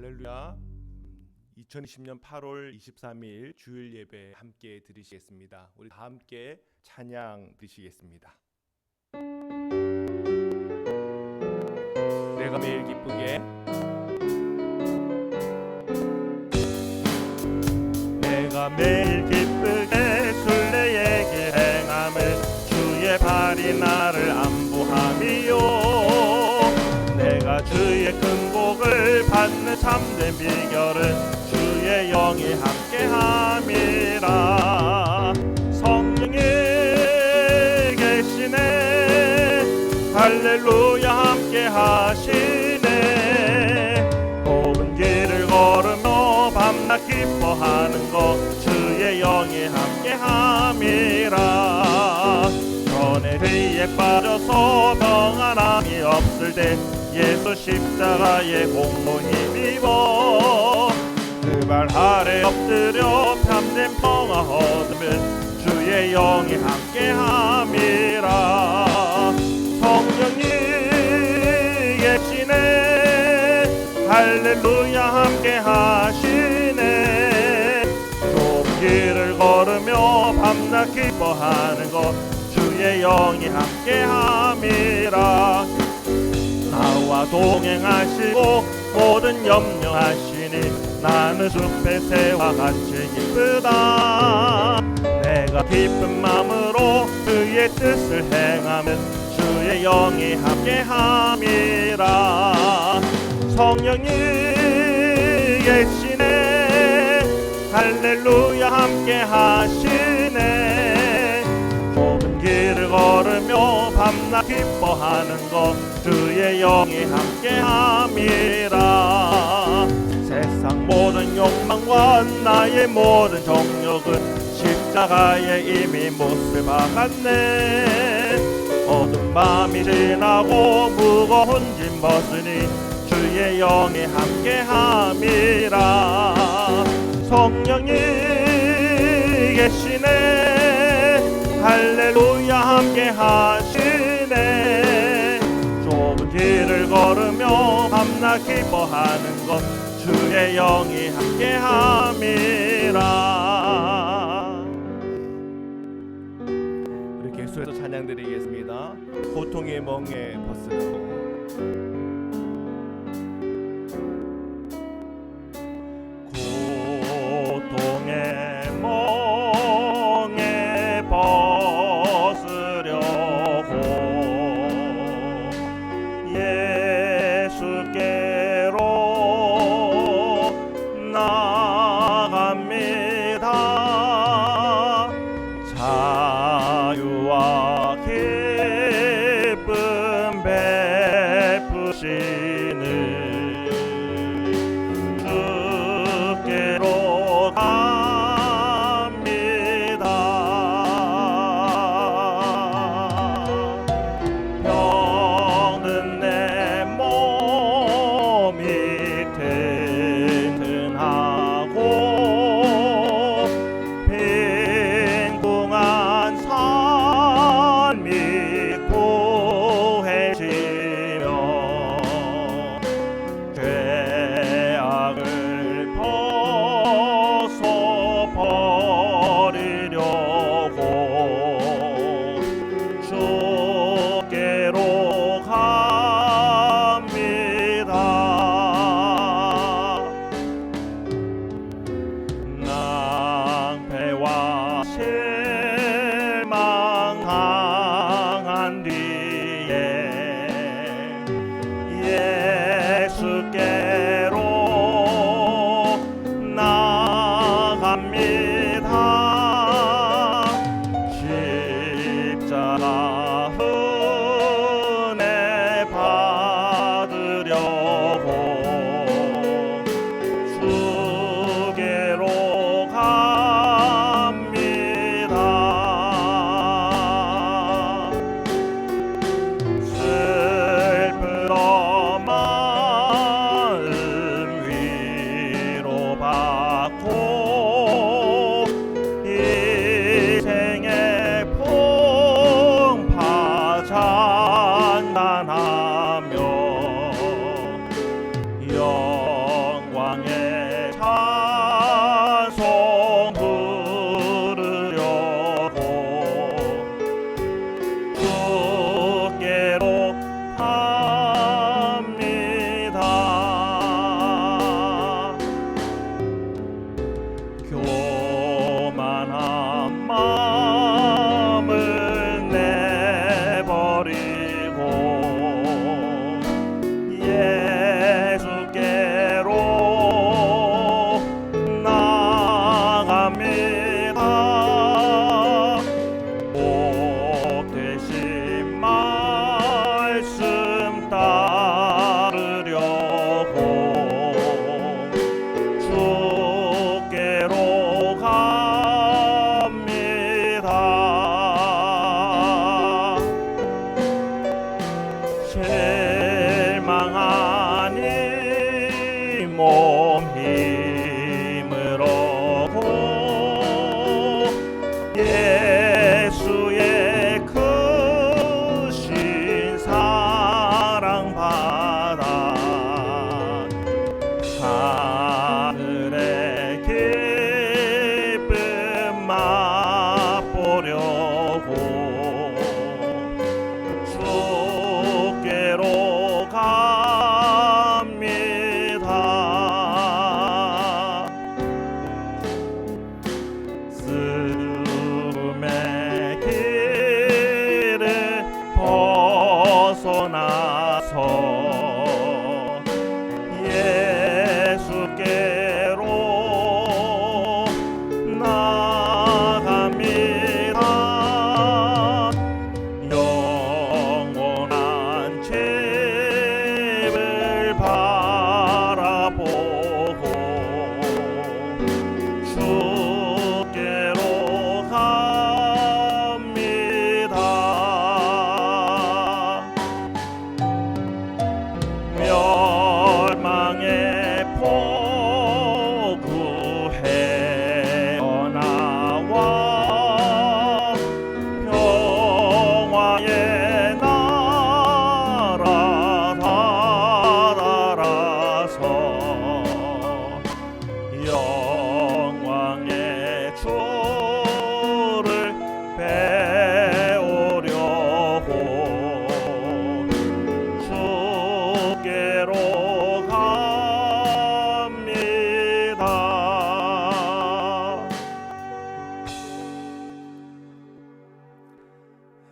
할렐루야. 2020년 8월 23일 주일 예배 함께 드리시겠습니다. 우리 다 함께 찬양 드리시겠습니다. 내가 매일 기쁘게, 내가 매일 기쁘게 순례에게 행함을 주의 발이 나를 안보함이요. 내가 주의 큰 복을 받는 참된 비결은 주의 영이 함께함이라. 성령이 계시네, 할렐루야 함께하시네. 좁은 길을 걸으며 밤낮 기뻐하는 것 주의 영이 함께함이라. 전에 죄에 빠져서 평안함이 없을 때 예수 십자가에 공로 힘입어 그 발 아래 엎드려 참된 평화 얻으면 주의 영이 함께함이라. 성령이 계시네, 할렐루야 함께하시네. 좁은 길을 걸으며 밤낮 기뻐하는 것 주의 영이 함께함이라. 나와 동행하시고 모든 염려하시니 나는 숲의 새와 같이 기쁘다. 내가 기쁜 마음으로 그의 뜻을 행하면 주의 영이 함께함이라. 성령이 계시네, 할렐루야 함께하시네. 좁은 길을 걸으며 밤낮 기뻐하는 것 주의 영이 함께함이라. 세상 모든 욕망과 나의 모든 정욕은 십자가에 이미 못을 박았네. 어두운 밤이 지나고 무거운 짐 벗으니 주의 영이 함께함이라. 성령이 계시네, 할렐루야 함께하시네. 좁은 길을 걸으며 밤낮 기뻐하는 것 주의 영이 함께함이라. 우리 계속해서 찬양드리겠습니다. 고통의 멍에 벗으라. 고통의 멍에 벗으려고 예수께로 나갑니다. 자유와 기쁨 베푸시는 주께로 갑니다. 병든 내 몸이 튼튼하고 빈궁한 삶이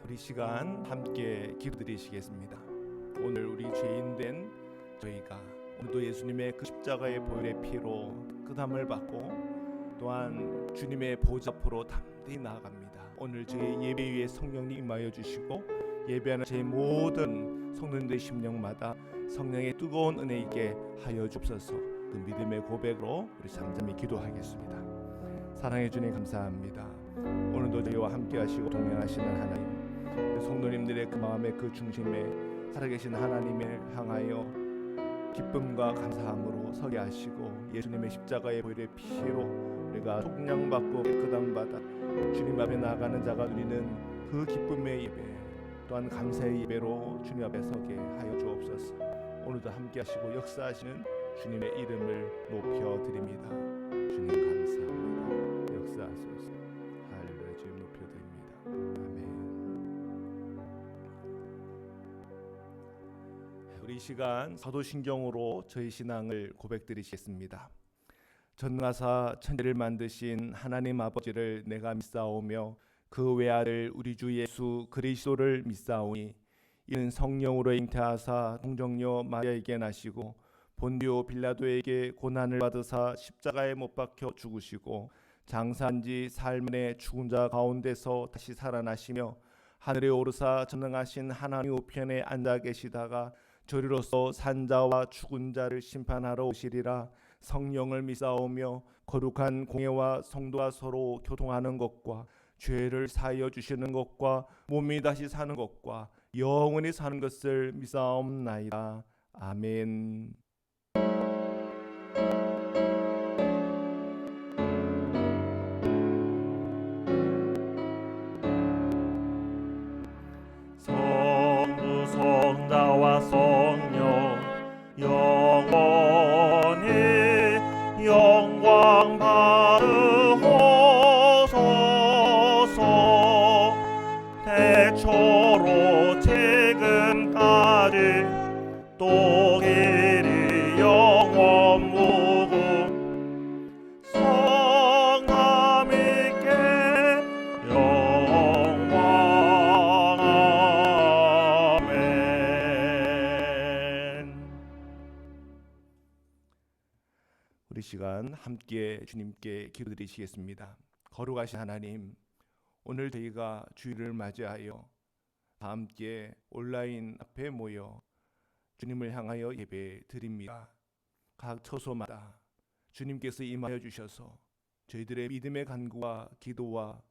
우리 시간 함께 기도드리시겠습니다. 오늘 우리 죄인된 저희가 오늘도 예수님의 그 십자가의 보혈의 피로 끄담을 받고 또한 주님의 보좌 앞으로 담대히 나아갑니다. 오늘 저희 예배 위에 성령님 임하여 주시고 예배하는 제 모든 성도님들의 심령마다 성령의 뜨거운 은혜 있게 하여 주옵소서. 그 믿음의 고백으로 우리 잠잠히 기도하겠습니다. 사랑해 주님 감사합니다. 오늘도 저희와 함께 하시고 동행하시는 하나님, 성도님들의 그 마음의 그 중심에 살아계신 하나님을 향하여 기쁨과 감사함으로 서게 하시고 예수님의 십자가의 보혈의 피로 우리가 속량받고 깨끗함받아 주님 앞에 나아가는 자가 누리는 그 기쁨의 예배 또한 감사의 예배로 주님 앞에 서게 하여 주옵소서. 오늘도 함께 하시고 역사하시는 주님의 이름을 높여드립니다. 주님 감사합니다. 역사하소서. 할렐루야. 주님 높여드립니다. 아멘. 우리 이 시간 사도신경으로 저희 신앙을 고백드리시겠습니다. 전능하사 천지를 만드신 하나님 아버지를 내가 믿사오며 그 외아들 우리 주 예수 그리스도를 믿사오니 이는 성령으로 잉태하사 동정녀 마리아에게 나시고 본디오 빌라도에게 고난을 받으사 십자가에 못 박혀 죽으시고 장사한 지 사흘 만에 죽은 자 가운데서 다시 살아나시며 하늘에 오르사 전능하신 하나님 우편에 앉아 계시다가 저리로서 산자와 죽은 자를 심판하러 오시리라. 성령을 믿사오며 거룩한 공예와 성도가 서로 교통하는 것과 죄를 사하여 주시는 것과 몸이 다시 사는 것과 영원히 사는 것을 믿사옵나이다. 아멘. 성부 성자와 성령 영원히 영광 받으소서. 태초로 지금까지 또 길이 영원 무궁 성함 있게 영원 아멘. 우리 시간 함께 주님께 기도드리시겠습니다. 거룩하신 하나님, 오늘 저희가 주일을 맞이하여 다 함께 온라인 앞에 모여 주님을 향하여 예배 드립니다. 각 처소마다 주님께서 임하여 주셔서 저희들의 믿음의 간구와 기도와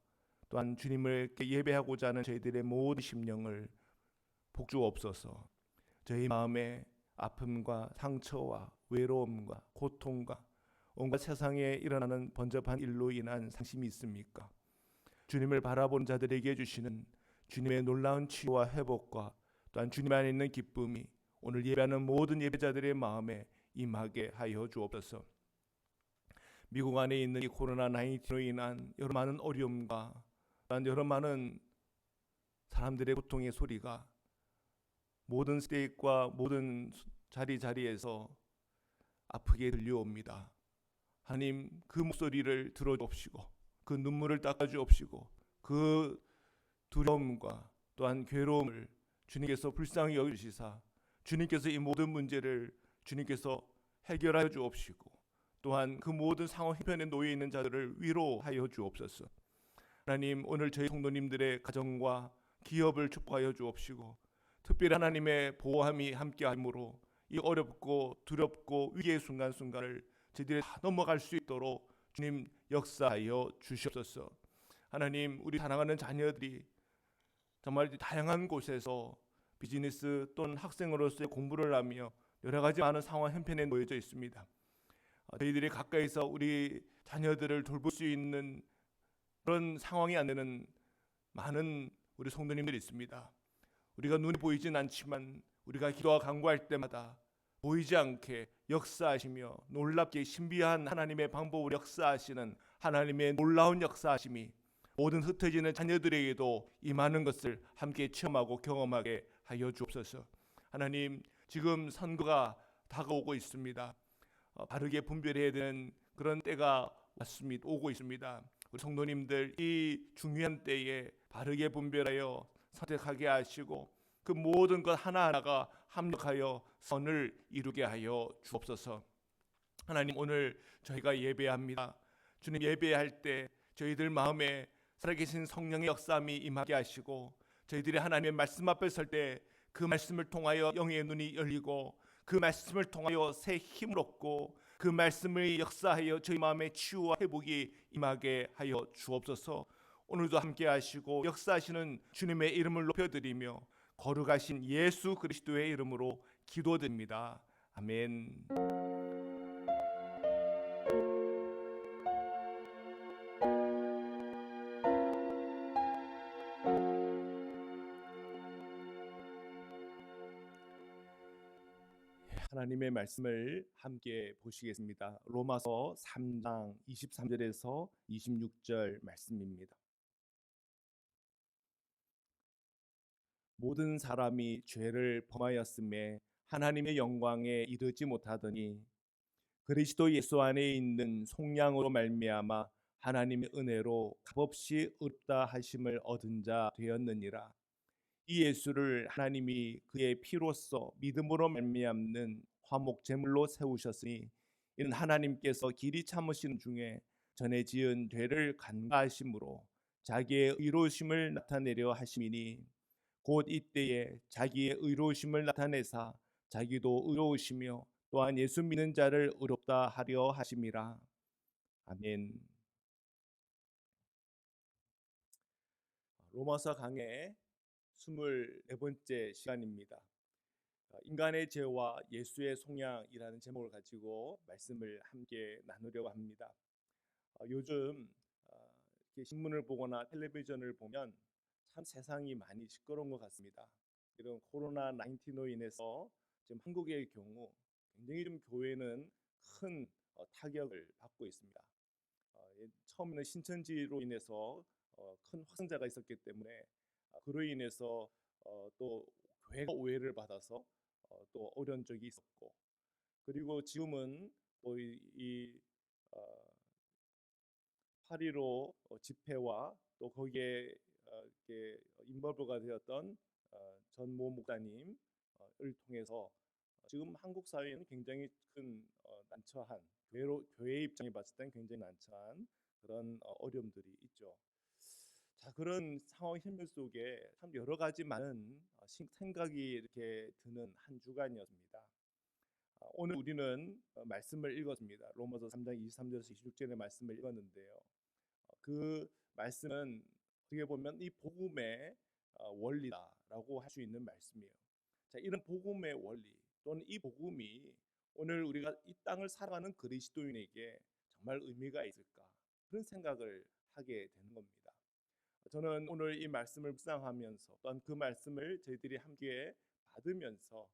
또한 주님을 예배하고자 하는 저희들의 모든 심령을 복주옵소서. 저희 마음의 아픔과 상처와 외로움과 고통과 온갖 세상에 일어나는 번잡한 일로 인한 상심이 있습니까? 주님을 바라본 자들에게 주시는 주님의 놀라운 치유와 회복과 또한 주님 안에 있는 기쁨이 오늘 예배하는 모든 예배자들의 마음에 임하게 하여 주옵소서. 미국 안에 있는 이 코로나19로 인한 여러 많은 어려움과 또한 여러 많은 사람들의 고통의 소리가 모든 스테이트와 모든 자리에서 아프게 들려옵니다. 하나님, 그 목소리를 들어주옵시고 그 눈물을 닦아주옵시고 그 두려움과 또한 괴로움을 주님께서 불쌍히 여기시사 주님께서 이 모든 문제를 주님께서 해결하여 주옵시고 또한 그 모든 상황 형편에 놓여 있는 자들을 위로하여 주옵소서. 하나님, 오늘 저희 성도님들의 가정과 기업을 축복하여 주옵시고 특별히 하나님의 보호함이 함께함으로 이 어렵고 두렵고 위기의 순간순간을 저희들이 다 넘어갈 수 있도록 주님 역사하여 주시옵소서. 하나님, 우리 사랑하는 자녀들이 정말 다양한 곳에서 비즈니스 또는 학생으로서의 공부를 하며 여러 가지 많은 상황 형편에 놓여져 있습니다. 저희들이 가까이서 우리 자녀들을 돌볼 수 있는 그런 상황이 안 되는 많은 우리 성도님들이 있습니다. 우리가 눈에 보이진 않지만 우리가 기도와 간구할 때마다 보이지 않게 역사하시며 놀랍게 신비한 하나님의 방법으로 역사하시는 하나님의 놀라운 역사하심이 모든 흩어지는 자녀들에게도 임하는 것을 함께 체험하고 경험하게 하여 주옵소서. 하나님, 지금 선거가 다가오고 있습니다. 바르게 분별해야 되는 그런 때가 오고 있습니다. 우리 성도님들 이 중요한 때에 바르게 분별하여 선택하게 하시고 그 모든 것 하나하나가 합력하여 선을 이루게 하여 주옵소서. 하나님, 오늘 저희가 예배합니다. 주님, 예배할 때 저희들 마음에 살아계신 성령의 역사함이 임하게 하시고 저희들이 하나님의 말씀 앞에 설 때 그 말씀을 통하여 영의 눈이 열리고 그 말씀을 통하여 새 힘을 얻고 그 말씀을 역사하여 저희 마음의 치유와 회복이 임하게 하여 주옵소서. 오늘도 함께 하시고 역사하시는 주님의 이름을 높여드리며 거룩하신 예수 그리스도의 이름으로 기도드립니다. 아멘. 하나님의 말씀을 함께 보시겠습니다. 로마서 3장 23절에서 26절 말씀입니다. 모든 사람이 죄를 범하였음에 하나님의 영광에 이르지 못하더니 그리스도 예수 안에 있는 속량으로 말미암아 하나님의 은혜로 값없이 의롭다 하심을 얻은 자 되었느니라. 이 예수를 하나님이 그의 피로써 믿음으로 말미암는 화목 제물로 세우셨으니 이는 하나님께서 길이 참으신 중에 전에 지은 죄를 간과하심으로 자기의 의로우심을 나타내려 하심이니 곧 이때에 자기의 의로우심을 나타내사 자기도 의로우시며 또한 예수 믿는 자를 의롭다 하려 하심이라. 아멘. 로마서 강의 24번째 시간입니다. 인간의 죄와 예수의 속량이라는 제목을 가지고 말씀을 함께 나누려고 합니다. 요즘 이렇게 신문을 보거나 텔레비전을 보면 참 세상이 많이 시끄러운 것 같습니다. 이런 코로나 19로 인해서 지금 한국의 경우 굉장히 좀 교회는 큰 타격을 받고 있습니다. 처음에는 신천지로 인해서 큰 확산자가 있었기 때문에 그로 인해서 또 교회가 오해를 받아서 또 어려운 적이 있었고, 그리고 지금은 또 이 8.15 집회와 또 거기에 이렇게 인벌브가 되었던 전모 목사님을 통해서 지금 한국 사회에는 굉장히 큰 난처한 교회 입장에 봤을 땐 굉장히 난처한 그런 어려움들이 있죠. 자, 그런 상황 현실 속에 참 여러 가지 많은 생각이 이렇게 드는 한 주간이었습니다. 오늘 우리는 말씀을 읽었습니다. 로마서 3장 23절에서 26절의 말씀을 읽었는데요. 그 말씀은 어떻게 보면 이 복음의 원리다라고 할 수 있는 말씀이에요. 자, 이런 복음의 원리 또는 이 복음이 오늘 우리가 이 땅을 살아가는 그리스도인에게 정말 의미가 있을까, 그런 생각을 하게 되는 겁니다. 저는 오늘 이 말씀을 묵상하면서 또한 그 말씀을 저희들이 함께 받으면서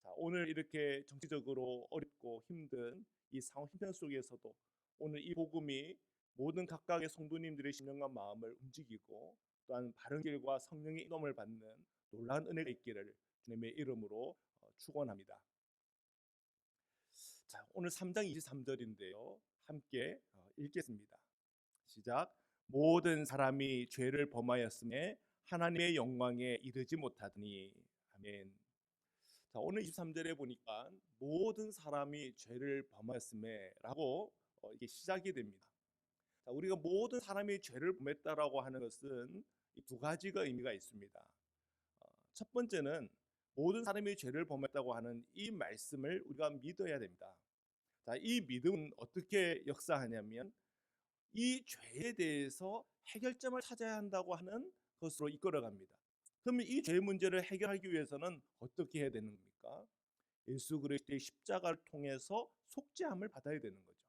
자, 오늘 이렇게 정치적으로 어렵고 힘든 이 상황 형편 속에서도 오늘 이 복음이 모든 각각의 성도님들의 심령과 마음을 움직이고 또한 바른 길과 성령의 인도를 받는 놀라운 은혜가 있기를 주님의 이름으로 축원합니다. 자, 오늘 3장 23절인데요. 함께 읽겠습니다. 시작. 모든 사람이 죄를 범하였음에 하나님의 영광에 이르지 못하더니. 아멘. 자, 오늘 23절에 보니까 모든 사람이 죄를 범하였음에라고 이게 시작이 됩니다. 자, 우리가 모든 사람이 죄를 범했다라고 하는 것은 이 두 가지가 의미가 있습니다. 첫 번째는 모든 사람이 죄를 범했다고 하는 이 말씀을 우리가 믿어야 됩니다. 자, 이 믿음은 어떻게 역사하냐면 이 죄에 대해서 해결점을 찾아야 한다고 하는 것으로 이끌어갑니다. 그러면 이 죄 문제를 해결하기 위해서는 어떻게 해야 되는 겁니까? 예수 그리스도의 십자가를 통해서 속죄함을 받아야 되는 거죠.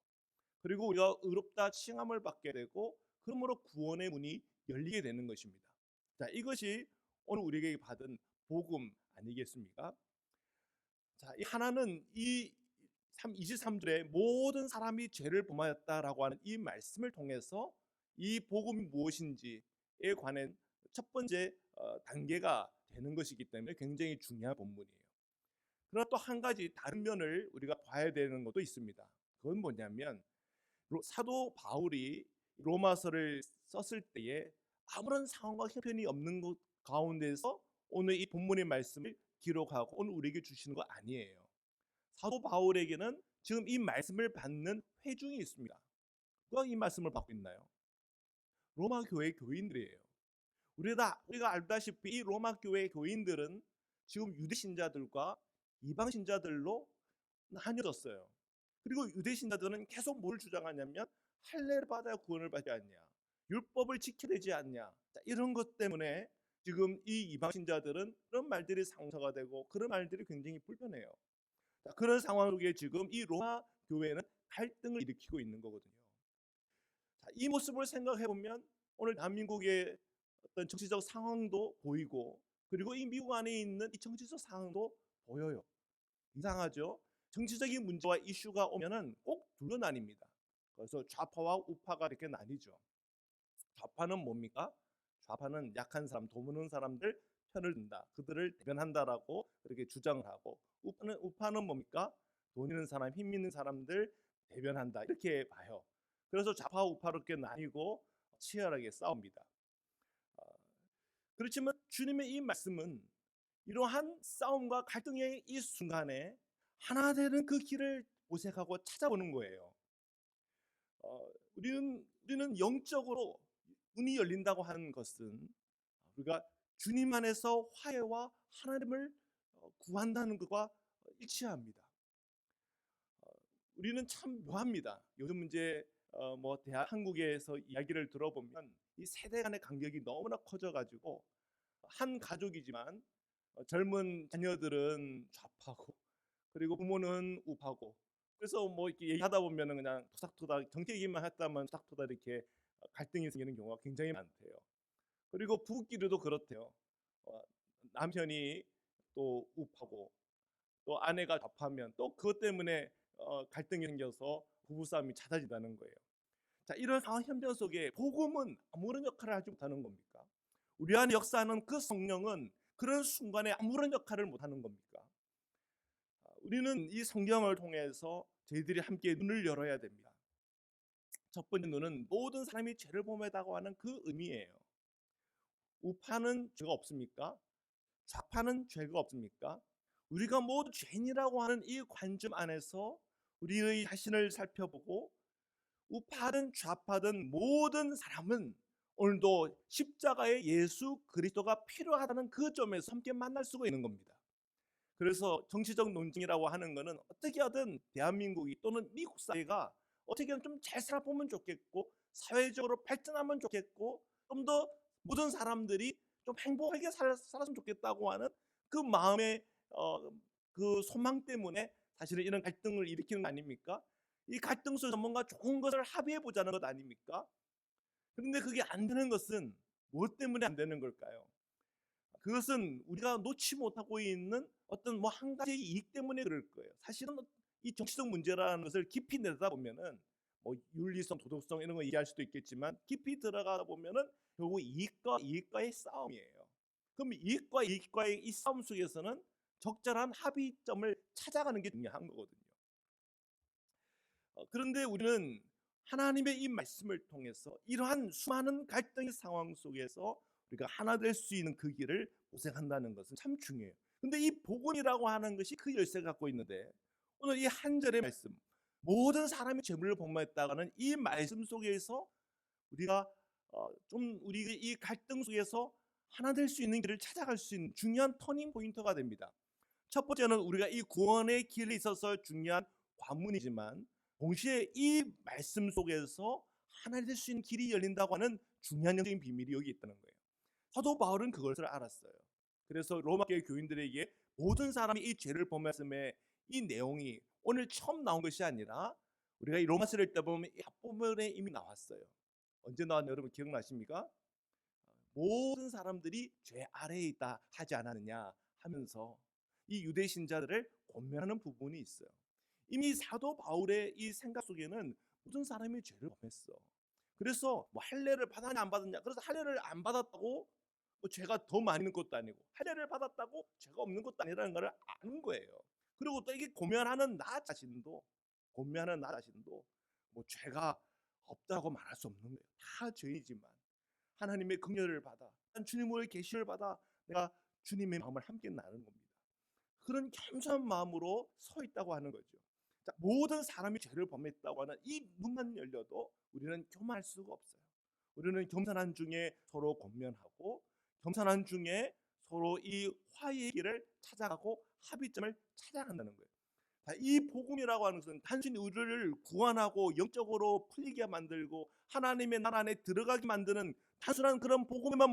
그리고 우리가 의롭다 칭함을 받게 되고 그러므로 구원의 문이 열리게 되는 것입니다. 자, 이것이 오늘 우리에게 받은 복음 아니겠습니까? 자, 이 하나는 이 23절에 모든 사람이 죄를 범하였다라고 하는 이 말씀을 통해서 이 복음이 무엇인지에 관한 첫 번째 단계가 되는 것이기 때문에 굉장히 중요한 본문이에요. 그러나 또 한 가지 다른 면을 우리가 봐야 되는 것도 있습니다. 그건 뭐냐면 사도 바울이 로마서를 썼을 때에 아무런 상황과 형편이 없는 것 가운데서 오늘 이 본문의 말씀을 기록하고 오늘 우리에게 주시는 거 아니에요. 사도 바울에게는 지금 이 말씀을 받는 회중이 있습니다. 누가 이 말씀을 받고 있나요? 로마 교회 교인들이에요. 우리가 알다시피 이 로마 교회 교인들은 지금 유대 신자들과 이방 신자들로 나뉘어졌어요. 그리고 유대 신자들은 계속 뭘 주장하냐면 할례를 받아야 구원을 받지 않냐, 율법을 지켜야 되지 않냐, 자, 이런 것 때문에 지금 이 이방 신자들은 그런 말들이 상처가 되고 그런 말들이 굉장히 불편해요. 자, 그런 상황 속에 지금 이 로마 교회는 갈등을 일으키고 있는 거거든요. 자, 이 모습을 생각해 보면 오늘 대한민국의 어떤 정치적 상황도 보이고 그리고 이 미국 안에 있는 이 정치적 상황도 보여요. 이상하죠? 정치적인 문제와 이슈가 오면은 꼭 둘로 나뉩니다. 그래서 좌파와 우파가 이렇게 나뉘죠. 좌파는 뭡니까? 좌파는 약한 사람, 돈 없는 사람들 편을 든다. 그들을 대변한다라고 그렇게 주장을 하고 우파는 뭡니까? 돈 있는 사람, 힘 있는 사람들 대변한다. 이렇게 봐요. 그래서 좌파 우파로 이렇게 나뉘고 치열하게 싸웁니다. 어, 그렇지만 주님의 이 말씀은 이러한 싸움과 갈등의 이 순간에 하나 되는 그 길을 모색하고 찾아보는 거예요. 우리는 영적으로 문이 열린다고 하는 것은 우리가 주님 안에서 화해와 하나님을 구한다는 것과 일치합니다. 우리는 참 묘합니다. 요즘 이제 뭐 대학 한국에서 이야기를 들어보면 이 세대 간의 간격이 너무나 커져가지고 한 가족이지만 젊은 자녀들은 좌파고 그리고 부모는 우파고 그래서 뭐 이렇게 얘기하다 보면은 그냥 토닥토닥 정치 얘기만 했다면 토닥토닥 이렇게 갈등이 생기는 경우가 굉장히 많대요. 그리고 부부끼리도 그렇대요. 어, 남편이 또 우파고 또 아내가 좌파면 또 그것 때문에 갈등이 생겨서 부부싸움이 잦아진다는 거예요. 자, 이런 상황 현변 속에 복음은 아무런 역할을 하지 못하는 겁니까? 우리 안에 역사하는 그 성령은 그런 순간에 아무런 역할을 못하는 겁니까? 우리는 이 성경을 통해서 저희들이 함께 눈을 열어야 됩니다. 첫 번째 눈은 모든 사람이 죄를 범했다고 하는 그 의미예요. 우파는 죄가 없습니까? 좌파는 죄가 없습니까? 우리가 모두 죄인이라고 하는 이 관점 안에서 우리의 자신을 살펴보고 우파든 좌파든 모든 사람은 오늘도 십자가의 예수 그리스도가 필요하다는 그 점에서 함께 만날 수가 있는 겁니다. 그래서 정치적 논쟁이라고 하는 것은 어떻게 하든 대한민국이 또는 미국 사회가 어떻게든 좀 잘 살아보면 좋겠고 사회적으로 발전하면 좋겠고 좀 더 모든 사람들이 좀 행복하게 살았으면 좋겠다고 하는 그 마음의 그 소망 때문에 사실은 이런 갈등을 일으키는 거 아닙니까? 이 갈등 속에서 뭔가 좋은 것을 합의해 보자는 것 아닙니까? 그런데 그게 안 되는 것은 무엇 때문에 안 되는 걸까요? 그것은 우리가 놓지 못하고 있는 어떤 뭐 한 가지 이익 때문에 그럴 거예요. 사실은 이 정치적 문제라는 것을 깊이 내다보면은 뭐 윤리성, 도덕성 이런 거 얘기할 수도 있겠지만 깊이 들어가다 보면은 결국 이익과 이익과의 싸움이에요. 그럼 이익과 이익과의 이 싸움 속에서는 적절한 합의점을 찾아가는 게 중요한 거거든요. 그런데 우리는 하나님의 이 말씀을 통해서 이러한 수많은 갈등의 상황 속에서 우리가 하나 될 수 있는 그 길을 모색한다는 것은 참 중요해요. 근데 이 복음이라고 하는 것이 그 열쇠를 갖고 있는데 오늘 이 한 절의 말씀 모든 사람이 죄물을 범했다가는 이 말씀 속에서 우리가 좀 우리 이 갈등 속에서 하나 될 수 있는 길을 찾아갈 수 있는 중요한 터닝 포인트가 됩니다. 첫 번째는 우리가 이 구원의 길에 있어서 중요한 관문이지만 동시에 이 말씀 속에서 하나 될 수 있는 길이 열린다고 하는 중요한 영적인 비밀이 여기 있다는 거예요. 사도 바울은 그것을 알았어요. 그래서 로마 교회 교인들에게 모든 사람이 이 죄를 범했음에 이 내용이 오늘 처음 나온 것이 아니라 우리가 이 로마서를 읽다 보면 이 앞부분에 이미 나왔어요. 언제 나왔나 여러분 기억나십니까? 모든 사람들이 죄 아래에 있다 하지 않았느냐 하면서 이 유대 신자들을 권면하는 부분이 있어요. 이미 사도 바울의 이 생각 속에는 모든 사람이 죄를 범했어. 그래서 뭐 할례를 받았냐 안 받았냐. 그래서 할례를 안 받았다고 뭐 죄가 더 많이 있는 것도 아니고 할례를 받았다고 죄가 없는 것도 아니라는 걸 아는 거예요. 그리고 또 이게 고면하는 나 자신도 뭐 죄가 없다고 말할 수 없는 거예요. 다 죄이지만 하나님의 긍휼을 받아, 주님의 계시를 받아 내가 주님의 마음을 함께 나누는 겁니다. 그런 겸손한 마음으로 서 있다고 하는 거죠. 자, 모든 사람이 죄를 범했다고 하는 이 문만 열려도 우리는 교만할 수가 없어요. 우리는 겸손한 중에 서로 권면하고, 겸손한 중에 서로 이 화해의 길을 찾아가고 합의점을 찾아간다는 거예요. 자, 이 복음이라고 하는 것은 단순히 우리를 구원하고 영적으로 풀리게 만들고 하나님의 나라 안에 들어가게 만드는 단순한 그런 복음에만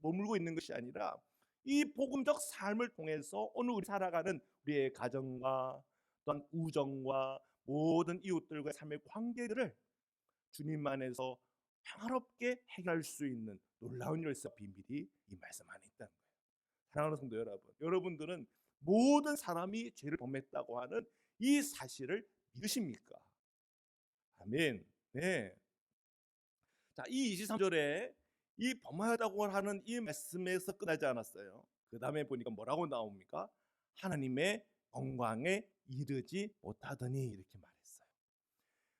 머물고 있는 것이 아니라, 이 복음적 삶을 통해서 오늘 우리 살아가는 우리의 가정과 또한 우정과 모든 이웃들과의 삶의 관계들을 주님 안에서 평화롭게 해결할 수 있는 놀라운 열쇠 비밀이 이 말씀 안에 있다는 거예요. 사랑하는 성도 여러분, 여러분들은 모든 사람이 죄를 범했다고 하는 이 사실을 믿으십니까? 아멘. 네. 자, 이 23절에 이 범하다고 하는 이 말씀에서 끝나지 않았어요. 그 다음에 보니까 뭐라고 나옵니까? 하나님의 영광에 이르지 못하더니 이렇게 말했어요.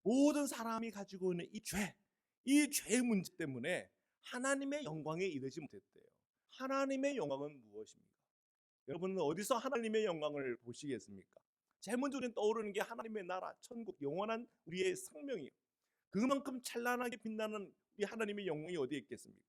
모든 사람이 가지고 있는 이 죄의 문제 때문에 하나님의 영광에 이르지 못했대요. 하나님의 영광은 무엇입니까? 여러분은 어디서 하나님의 영광을 보시겠습니까? 제일 먼저 우리는 떠오르는 게 하나님의 나라, 천국, 영원한 우리의 생명이에요. 그만큼 찬란하게 빛나는 우리 하나님의 영광이 어디에 있겠습니까?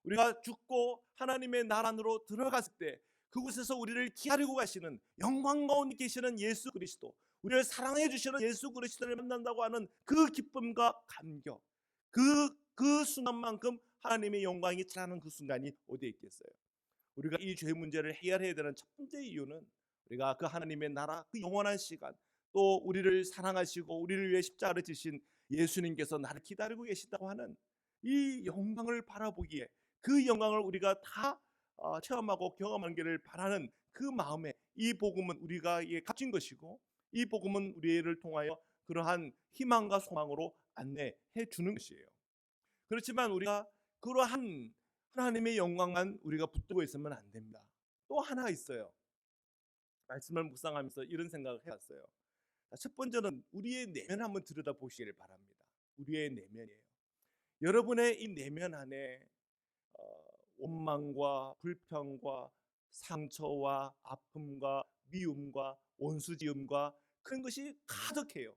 우리가 죽고 하나님의 나라 안으로 들어갔을 때 그곳에서 우리를 기다리고 가시는 영광 가운데 계시는 예수 그리스도, 우리를 사랑해 주시는 예수 그리스도를 만난다고 하는 그 기쁨과 감격, 그 순간만큼 하나님의 영광이 찬란한 그 순간이 어디에 있겠어요? 우리가 이 죄 문제를 해결해야 되는 첫 번째 이유는 우리가 그 하나님의 나라, 그 영원한 시간, 또 우리를 사랑하시고 우리를 위해 십자가를 지신 예수님께서 나를 기다리고 계시다고 하는 이 영광을 바라보기에, 그 영광을 우리가 다 체험하고 경험하기를 바라는 그 마음에 이 복음은 우리가 값진 것이고, 이 복음은 우리를 통하여 그러한 희망과 소망으로 안내해 주는 것이에요. 그렇지만 우리가 그러한 하나님의 영광만 우리가 붙들고 있으면 안 됩니다. 또 하나가 있어요. 말씀을 묵상하면서 이런 생각을 해봤어요. 첫 번째는 우리의 내면 한번 들여다보시기를 바랍니다. 우리의 내면이에요. 여러분의 이 내면 안에 원망과 불평과 상처와 아픔과 미움과 원수지음과 그런 것이 가득해요.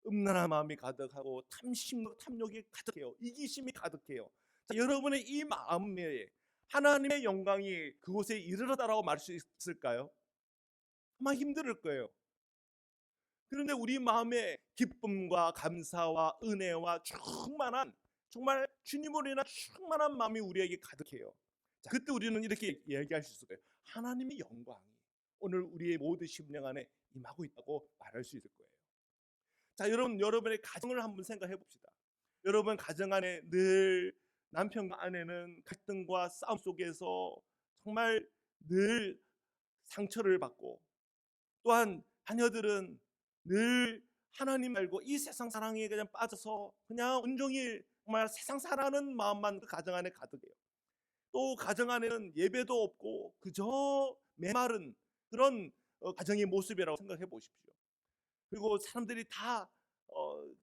음란한 마음이 가득하고 탐욕이 가득해요. 이기심이 가득해요. 자, 여러분의 이 마음에 하나님의 영광이 그곳에 이르렀다라고 말할 수 있을까요? 아마 힘들 거예요. 그런데 우리 마음에 기쁨과 감사와 은혜와 충만한, 정말 주님으로 인한 충만한 마음이 우리에게 가득해요. 자, 그때 우리는 이렇게 얘기할 수 있을 거예요. 하나님의 영광이 오늘 우리의 모든 심령 안에 임하고 있다고 말할 수 있을 거예요. 자, 여러분의 가정을 한번 생각해 봅시다. 여러분 가정 안에 늘 남편과 아내는 갈등과 싸움 속에서 정말 늘 상처를 받고, 또한 자녀들은 늘 하나님 말고 이 세상 사랑에 그냥 빠져서 그냥 온종일 정말 세상 사랑하는 마음만 그 가정 안에 가득해요. 또 가정 안에는 예배도 없고 그저 메마른 그런 가정의 모습이라고 생각해 보십시오. 그리고 사람들이 다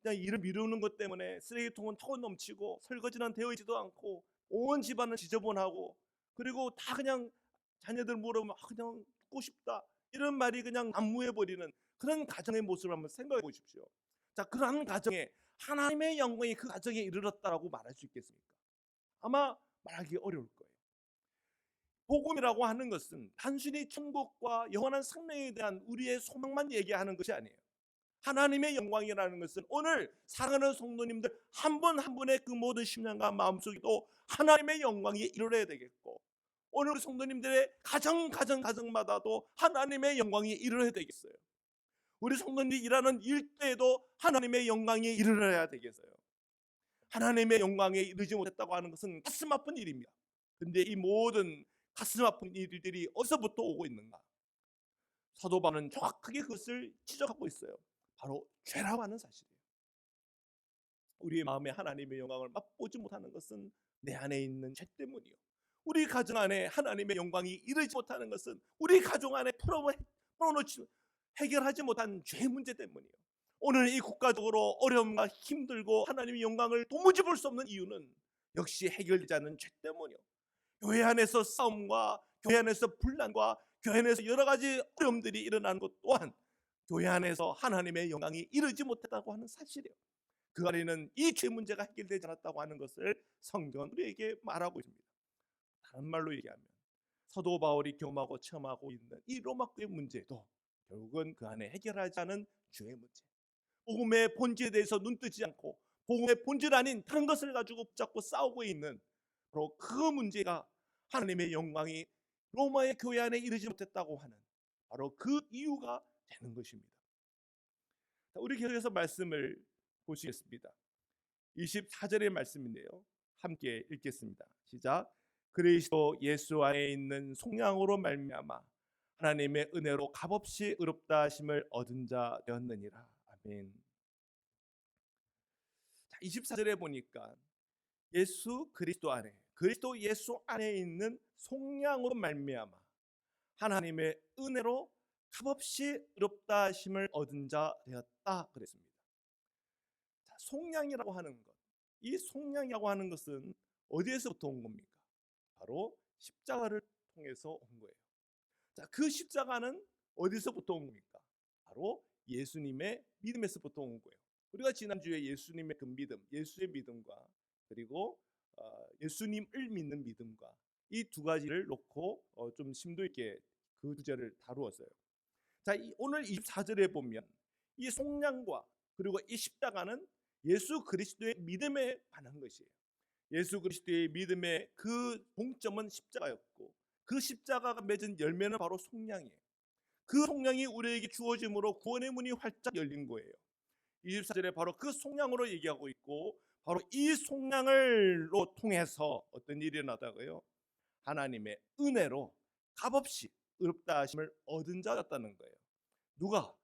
그냥 일을 미루는 것 때문에 쓰레기통은 턱은 넘치고 설거지는 되어 있지도 않고 온 집안은 지저분하고, 그리고 다 그냥 자녀들 물으면 그냥 죽고 싶다 이런 말이 그냥 난무해 버리는 그런 가정의 모습을 한번 생각해 보십시오. 자, 그러한 가정에 하나님의 영광이 그 가정에 이르렀다라고 말할 수 있겠습니까? 아마 말하기 어려울 거예요. 복음이라고 하는 것은 단순히 천국과 영원한 생명에 대한 우리의 소망만 얘기하는 것이 아니에요. 하나님의 영광이라는 것은 오늘 사랑하는 성도님들 한 분 한 분의 그 모든 심령과 마음속에도 하나님의 영광이 이루어야 되겠고, 오늘 성도님들의 가정마다도 하나님의 영광이 이루어야 되겠어요. 우리 성도님들이 일하는 일터에도 하나님의 영광이 이루어야 되겠어요. 하나님의 영광에 이르지 못했다고 하는 것은 가슴 아픈 일입니다. 근데 이 모든 가슴 아픈 일들이 어디서부터 오고 있는가? 사도 바울은 정확하게 그것을 지적하고 있어요. 바로 죄라고 하는 사실이에요. 우리의 마음에 하나님의 영광을 맛보지 못하는 것은 내 안에 있는 죄 때문이요. 우리 가정 안에 하나님의 영광이 이르지 못하는 것은 우리 가정 안에 풀어놓지 해결하지 못한 죄 문제 때문이에요. 오늘 이 국가적으로 어려움과 힘들고 하나님의 영광을 도무지 볼 수 없는 이유는 역시 해결되지 않는 죄 때문이요. 교회 안에서 싸움과 교회 안에서 분란과 교회 안에서 여러 가지 어려움들이 일어나는 것 또한 교회 안에서 하나님의 영광이 이르지 못했다고 하는 사실이에요. 그 안에는 이 죄 문제가 해결되지 않았다고 하는 것을 성경은 우리에게 말하고 있습니다. 다른 말로 얘기하면 사도 바울이 경험하고 체험하고 있는 이 로마 교회 문제도 결국은 그 안에 해결하지 않은 죄의 문제, 복음의 본질에 대해서 눈뜨지 않고 복음의 본질 아닌 다른 것을 가지고 붙잡고 싸우고 있는 바로 그 문제가 하나님의 영광이 로마의 교회 안에 이르지 못했다고 하는 바로 그 이유가 되는 것입니다. 우리 계속해서 말씀을 보시겠습니다. 24절의 말씀인데요, 함께 읽겠습니다. 시작. 그리스도 예수 안에 있는 속량으로 말미암아 하나님의 은혜로 값없이 의롭다 하심을 얻은 자 되었느니라. 아멘. 24절에 보니까 예수 그리스도 안에, 그리스도 예수 안에 있는 속량으로 말미암아 하나님의 은혜로 값없이 의롭다 하심을 얻은 자 되었다 그랬습니다. 자, 속량이라고 하는 것, 이 속량이라고 하는 것은 어디에서부터 온 겁니까? 바로 십자가를 통해서 온 거예요. 자, 그 십자가는 어디서부터 온 겁니까? 바로 예수님의 믿음에서부터 온 거예요. 우리가 지난주에 예수님의 그 믿음, 예수의 믿음과 그리고 예수님을 믿는 믿음과 이 두 가지를 놓고 좀 심도 있게 그 주제를 다루었어요. 자, 오늘 24절에 보면 이 속량과 그리고 이 십자가는 예수 그리스도의 믿음에 관한 것이에요. 예수 그리스도의 믿음의 그 동점은 십자가였고 그 십자가가 맺은 열매는 바로 속량이에요. 그 속량이 우리에게 주어짐으로 구원의 문이 활짝 열린 거예요. 24절에 바로 그 속량으로 얘기하고 있고 바로 이 속량을로 통해서 어떤 일이 일어나다고요? 하나님의 은혜로 값없이 의롭다 하심을 얻은 자였다는 거예요. 누가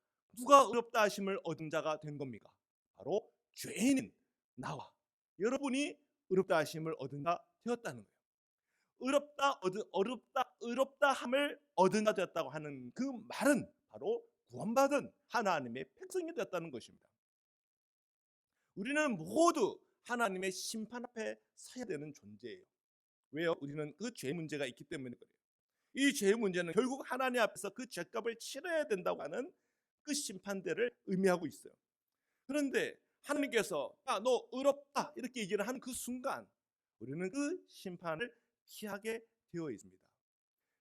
의롭다 하심을 얻은 자가 된 겁니까? 바로 죄인인 나와 여러분이 의롭다 하심을 얻은 자 되었다는 거예요. 의롭다 함을 얻은 자 되었다고 하는 그 말은 바로 구원받은 하나님의 백성이 되었다는 것입니다. 우리는 모두 하나님의 심판 앞에 서야 되는 존재예요. 왜요? 우리는 그 죄 문제가 있기 때문에 그래요. 이 죄의 문제는 결국 하나님 앞에서 그 죄값을 치러야 된다고 하는 그 심판대를 의미하고 있어요. 그런데 하나님께서 너 의롭다 이렇게 얘기를 하는 그 순간 우리는 그 심판을 피하게 되어 있습니다.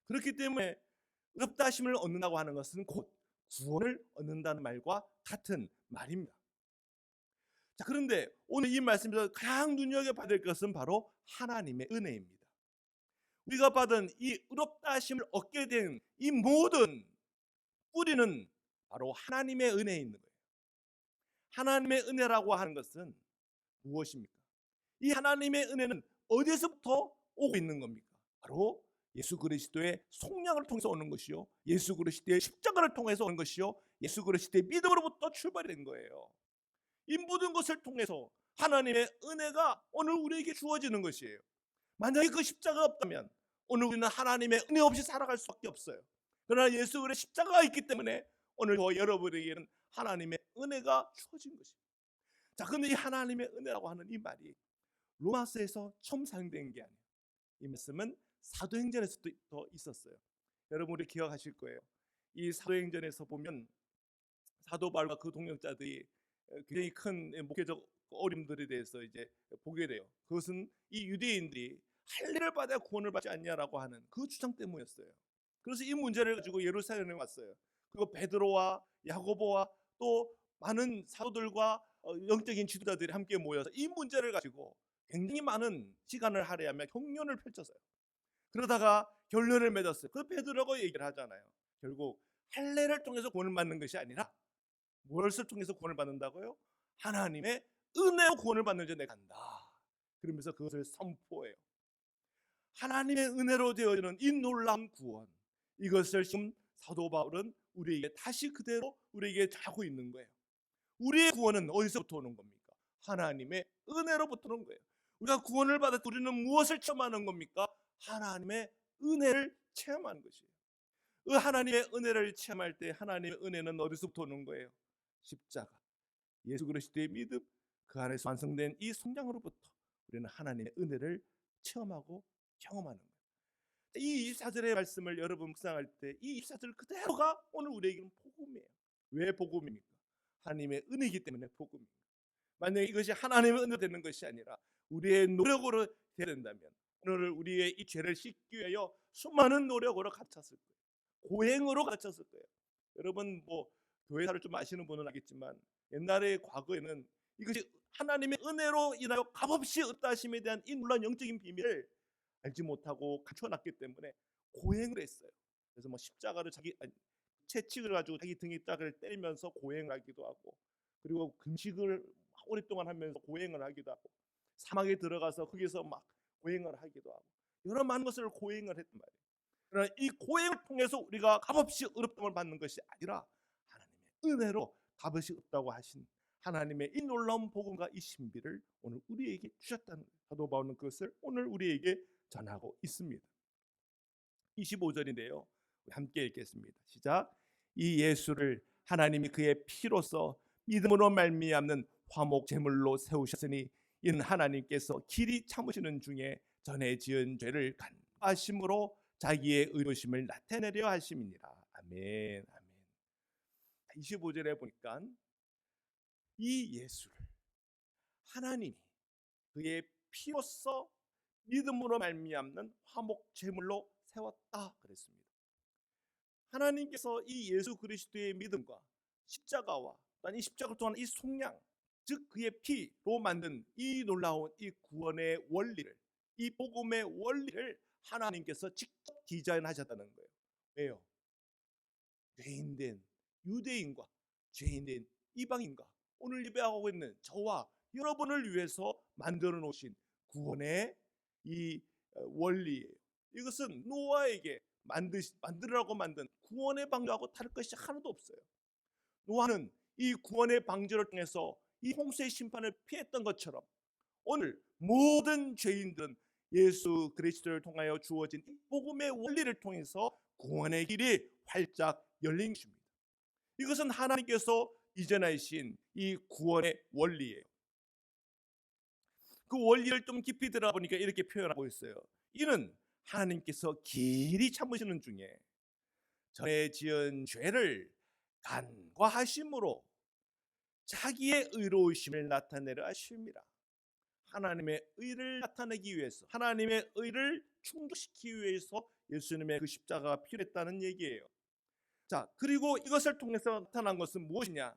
그렇기 때문에 의롭다 하심을 얻는다고 하는 것은 곧 구원을 얻는다는 말과 같은 말입니다. 자, 그런데 오늘 이 말씀에서 가장 눈여겨봐야 될 것은 바로 하나님의 은혜입니다. 우리가 받은 이 의롭다 하심을 얻게 된 이 모든 뿌리는 바로 하나님의 은혜에 있는 거예요. 하나님의 은혜라고 하는 것은 무엇입니까? 이 하나님의 은혜는 어디서부터 오고 있는 겁니까? 바로 예수 그리스도의 속량을 통해서 오는 것이요, 예수 그리스도의 십자가를 통해서 오는 것이요, 예수 그리스도의 믿음으로부터 출발이 된 거예요. 이 모든 것을 통해서 하나님의 은혜가 오늘 우리에게 주어지는 것이에요. 만약에 그 십자가가 없다면 오늘 우리는 하나님의 은혜 없이 살아갈 수밖에 없어요. 그러나 예수 그리스도의 십자가가 있기 때문에 오늘 저 여러분에게는 하나님의 은혜가 주어진 것입니다. 자, 그런데 이 하나님의 은혜라고 하는 이 말이 로마서에서 처음 사용된 게 아니에요. 이 말씀은 사도행전에서도 더 있었어요. 여러분 우리 기억하실 거예요. 이 사도행전에서 보면 사도 바울과 그 동역자들이 굉장히 큰 목회적 어려움들에 대해서 이제 보게 돼요. 그것은 이 유대인들이 할례를 받아야 구원을 받지 않냐라고 하는 그 주장 때문이었어요. 그래서 이 문제를 가지고 예루살렘에 왔어요. 그리고 베드로와 야고보와 또 많은 사도들과 영적인 지도자들이 함께 모여서 이 문제를 가지고 굉장히 많은 시간을 할애하며 경륜을 펼쳤어요. 그러다가 결론을 맺었어요. 그 베드로가 얘기를 하잖아요. 결국 할례를 통해서 구원을 받는 것이 아니라 무엇을 통해서 구원을 받는다고요? 하나님의 은혜로 구원을 받는 자 내가 간다. 그러면서 그것을 선포해요. 하나님의 은혜로 되어지는 이 놀라운 구원, 이것을 지금 사도 바울은 우리에게 다시 그대로 우리에게 하고 있는 거예요. 우리의 구원은 어디서부터 오는 겁니까? 하나님의 은혜로부터 오는 거예요. 우리가 구원을 받아 우리는 무엇을 체험하는 겁니까? 하나님의 은혜를 체험하는 것이에요. 그 하나님의 은혜를 체험할 때 하나님의 은혜는 어디서부터 오는 거예요? 십자가, 예수 그리스도의 믿음, 그 안에서 완성된 이 성장으로부터 우리는 하나님의 은혜를 체험하고 경험하는 거예요. 이 24절의 말씀을 여러분 묵상할 때 이 24절 그대로가 오늘 우리에게는 복음이에요. 왜 복음입니까? 하나님의 은혜이기 때문에 복음입니다. 만약에 이것이 하나님의 은혜로 되는 것이 아니라 우리의 노력으로 되야 된다면 오늘 우리의 이 죄를 씻기 위하여 수많은 노력으로 갇혔을 거예요. 고행으로 갇혔을 거예요. 여러분 뭐 교회사를 좀 아시는 분은 알겠지만 옛날에 과거에는 이것이 하나님의 은혜로 인하여 값없이 얻다 하심에 대한 이 놀라운 영적인 비밀을 알지 못하고 감춰놨기 때문에 고행을 했어요. 그래서 뭐 십자가를 채찍을 가지고 자기 등에 짝을 때리면서 고행을 하기도 하고, 그리고 금식을 오랫동안 하면서 고행을 하기도 하고, 사막에 들어가서 거기서 막 고행을 하기도 하고, 여러 많은 것을 고행을 했단 말이에요. 그러나 이 고행을 통해서 우리가 값없이 의롭다움을 받는 것이 아니라 하나님의 은혜로 값없이 없다고 하신 하나님의 이 놀라운 복음과 이 신비를 오늘 우리에게 주셨다는 거예요. 사도 바울은 그것을 오늘 우리에게 전하고 있습니다. 25절인데요. 함께 읽겠습니다. 시작. 이 예수를 하나님이 그의 피로써 믿음으로 말미암는 화목 제물로 세우셨으니 이는 하나님께서 길이 참으시는 중에 전에 지은 죄를 간과하심으로 자기의 의로심을 나타내려 하심이니라. 아멘. 아멘. 25절에 보니까 이 예수를 하나님이 그의 피로써 믿음으로 말미암는 화목 제물로 세웠다 그랬습니다. 하나님께서 이 예수 그리스도의 믿음과 십자가와 이 십자가를 통한 이 속량, 즉 그의 피로 만든 이 놀라운 이 구원의 원리를, 이 복음의 원리를 하나님께서 직접 디자인하셨다는 거예요. 왜요? 죄인된 유대인과 죄인된 이방인과 오늘 예배하고 있는 저와 여러분을 위해서 만들어 놓으신 구원의 이 원리예요. 이것은 노아에게 만들으라고 만든 구원의 방주하고 다를 것이 하나도 없어요. 노아는 이 구원의 방주를 통해서 이 홍수의 심판을 피했던 것처럼 오늘 모든 죄인들은 예수 그리스도를 통하여 주어진 이 복음의 원리를 통해서 구원의 길이 활짝 열린 것입니다. 이것은 하나님께서 이전하신 이 구원의 원리예요. 그 원리를 좀 깊이 들어보니까 이렇게 표현하고 있어요. 이는 하나님께서 길이 참으시는 중에 전에 지은 죄를 간과하심으로 자기의 의로우심을 나타내려 하심이라. 하나님의 의를 나타내기 위해서, 하나님의 의를 충족시키기 위해서 예수님의 그 십자가가 필요했다는 얘기예요. 자, 그리고 이것을 통해서 나타난 것은 무엇이냐?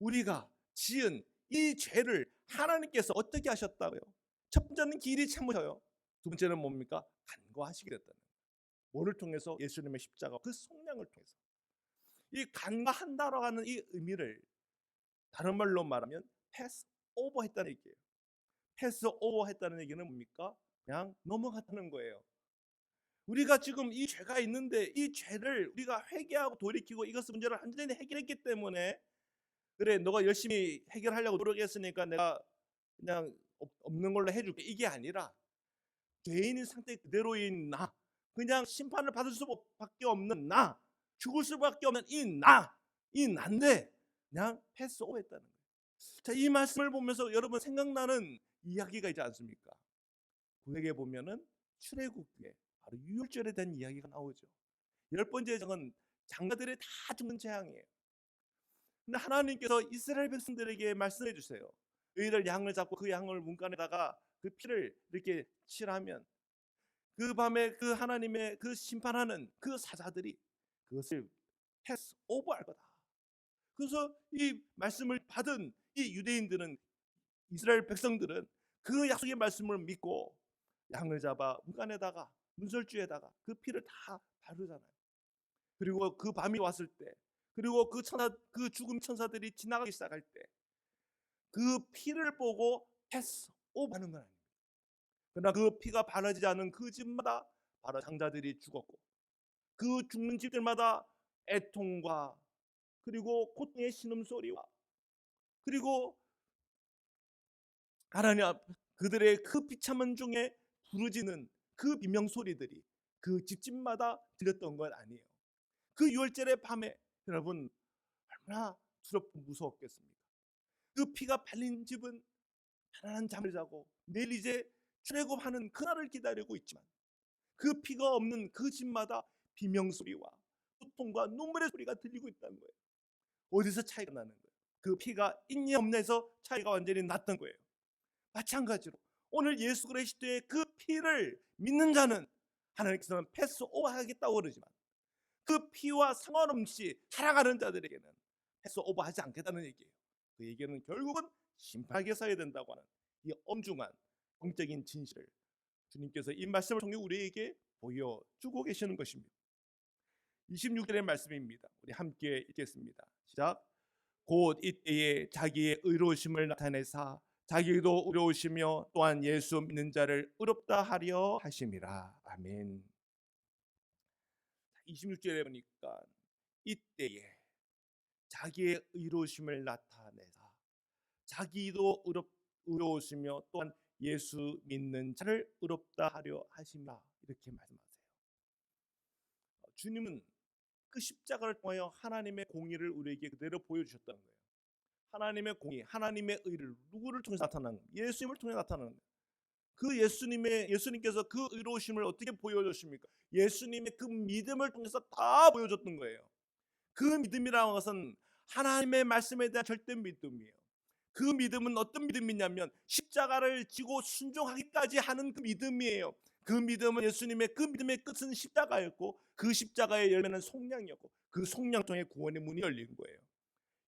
우리가 지은 이 죄를 하나님께서 어떻게 하셨다고요? 첫 번째는 길이 참으셔요. 두 번째는 뭡니까? 간과하시게 됐다는 거예요. 뭐를 통해서? 예수님의 십자가 그 속량을 통해서. 이 간과한다라고 하는 이 의미를 다른 말로 말하면 패스 오버 했다는 얘기예요. 패스 오버 했다는 얘기는 뭡니까? 그냥 넘어갔다는 거예요. 우리가 지금 이 죄가 있는데 이 죄를 우리가 회개하고 돌이키고 이것의 문제를 완전히 해결했기 때문에 그래 너가 열심히 해결하려고 노력했으니까 내가 그냥 없는 걸로 해줄게, 이게 아니라 죄인인 상태 그대로인 나, 그냥 심판을 받을 수밖에 없는 나, 죽을 수밖에 없는 이 난데 그냥 패스 오버했다는 거예요. 자, 이 말씀을 보면서 여러분 생각나는 이야기가 있지 않습니까? 구약에 보면은 출애굽기에 바로 유월절에 대한 이야기가 나오죠. 10번째 장은 장자들이 다 죽는 재앙이에요. 근데 하나님께서 이스라엘 백성들에게 말씀해 주세요. 너희들 양을 잡고 그 양을 문간에다가 그 피를 이렇게 칠하면 그 밤에 그 하나님의 그 심판하는 그 사자들이 그것을 패스 오버할 거다. 그래서 이 말씀을 받은 이 유대인들은, 이스라엘 백성들은 그 약속의 말씀을 믿고 양을 잡아 문간에다가 문설주에다가 그 피를 다 바르잖아요. 그리고 그 밤이 왔을 때, 그리고 그 죽은 천사들이 지나가기 시작할 때 그 피를 보고 패스 오버하는 건 아닙니다. 그러나 그 피가 바르지 않은 그 집마다 바로 장자들이 죽었고, 그 죽는 집들마다 애통과 그리고 고통의 신음소리와 그리고 하나님 앞 그들의 그 비참한 중에 부르짖는 그 비명소리들이 그 집집마다 들렸던 건 아니에요. 그 유월절의 밤에 여러분 얼마나 두렵고 무서웠겠습니까? 그 피가 발린 집은 편안한 잠을 자고 내일 이제 출애굽하는 그날을 기다리고 있지만 그 피가 없는 그 집마다 비명소리와 고통과 눈물의 소리가 들리고 있다는 거예요. 어디서 차이가 나는 거예요? 그 피가 있냐 없냐에서 차이가 완전히 났던 거예요. 마찬가지로 오늘 예수 그리스도의 그 피를 믿는 자는 하나님께서는 패스오버 하겠다고 그러지만 그 피와 상관없이 살아가는 자들에게는 패스오버 하지 않겠다는 얘기예요. 그 얘기는 결국은 심판하게 서야 된다고 하는 이 엄중한 영적인 진실을 주님께서 이 말씀을 통해 우리에게 보여주고 계시는 것입니다. 26절의 말씀입니다. 우리 함께 읽겠습니다. 시작. 곧 이때에 자기의 의로우심을 나타내사 자기도 의로우시며 또한 예수 믿는 자를 의롭다 하려 하심이라. 아멘. 26절에 보니까 이때에 자기의 의로우심을 나타내사 자기도 의로우시며 또한 예수 믿는 자를 의롭다 하려 하심이라, 이렇게 말씀하세요. 주님은 그 십자가를 통하여 하나님의 공의를 우리에게 그대로 보여주셨다는 거예요. 하나님의 공의, 하나님의 의를 누구를 통해서 나타나는 거예요? 예수님을 통해 나타나는 거예요. 그 예수님께서 그 의로우심을 어떻게 보여주십니까? 예수님의 그 믿음을 통해서 다 보여줬던 거예요. 그 믿음이라는 것은 하나님의 말씀에 대한 절대 믿음이에요. 그 믿음은 어떤 믿음이냐면 십자가를 지고 순종하기까지 하는 그 믿음이에요. 그 믿음은 예수님의 그 믿음의 끝은 십자가였고 그 십자가의 열매는 속량이었고 그 속량 통해 구원의 문이 열린 거예요.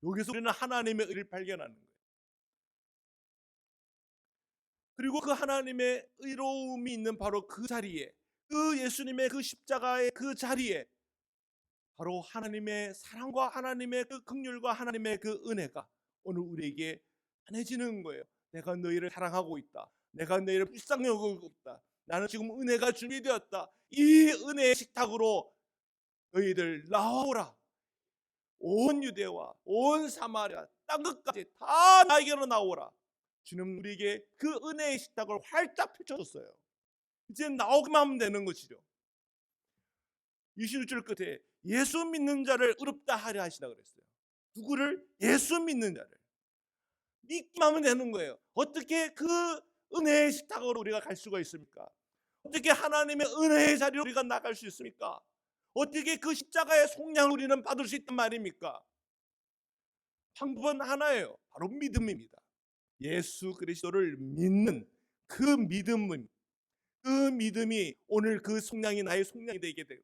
여기서 우리는 하나님의 의를 발견하는 거예요. 그리고 그 하나님의 의로움이 있는 바로 그 자리에, 그 예수님의 그 십자가의 그 자리에 바로 하나님의 사랑과 하나님의 그 긍휼과 하나님의 그 은혜가 오늘 우리에게 전해지는 거예요. 내가 너희를 사랑하고 있다. 내가 너희를 불쌍히 여기고 있다. 나는 지금 은혜가 준비되었다. 이 은혜의 식탁으로 너희들 나오라. 온 유대와 온 사마리아 땅끝까지 다 나에게로 나오라. 주님 우리에게 그 은혜의 식탁을 활짝 펼쳐줬어요. 이제 나오기만 하면 되는 것이죠. 26절 끝에 예수 믿는 자를 의롭다 하려 하시다 그랬어요. 누구를? 예수 믿는 자를. 믿기만 하면 되는 거예요. 어떻게 그 은혜의 식탁으로 우리가 갈 수가 있습니까? 어떻게 하나님의 은혜의 자리로 우리가 나갈 수 있습니까? 어떻게 그 십자가의 속량을 우리는 받을 수 있단 말입니까? 방법은 하나예요. 바로 믿음입니다. 예수 그리스도를 믿는 그 믿음은, 그 믿음이 오늘 그 속량이 나의 속량이 되게 돼요.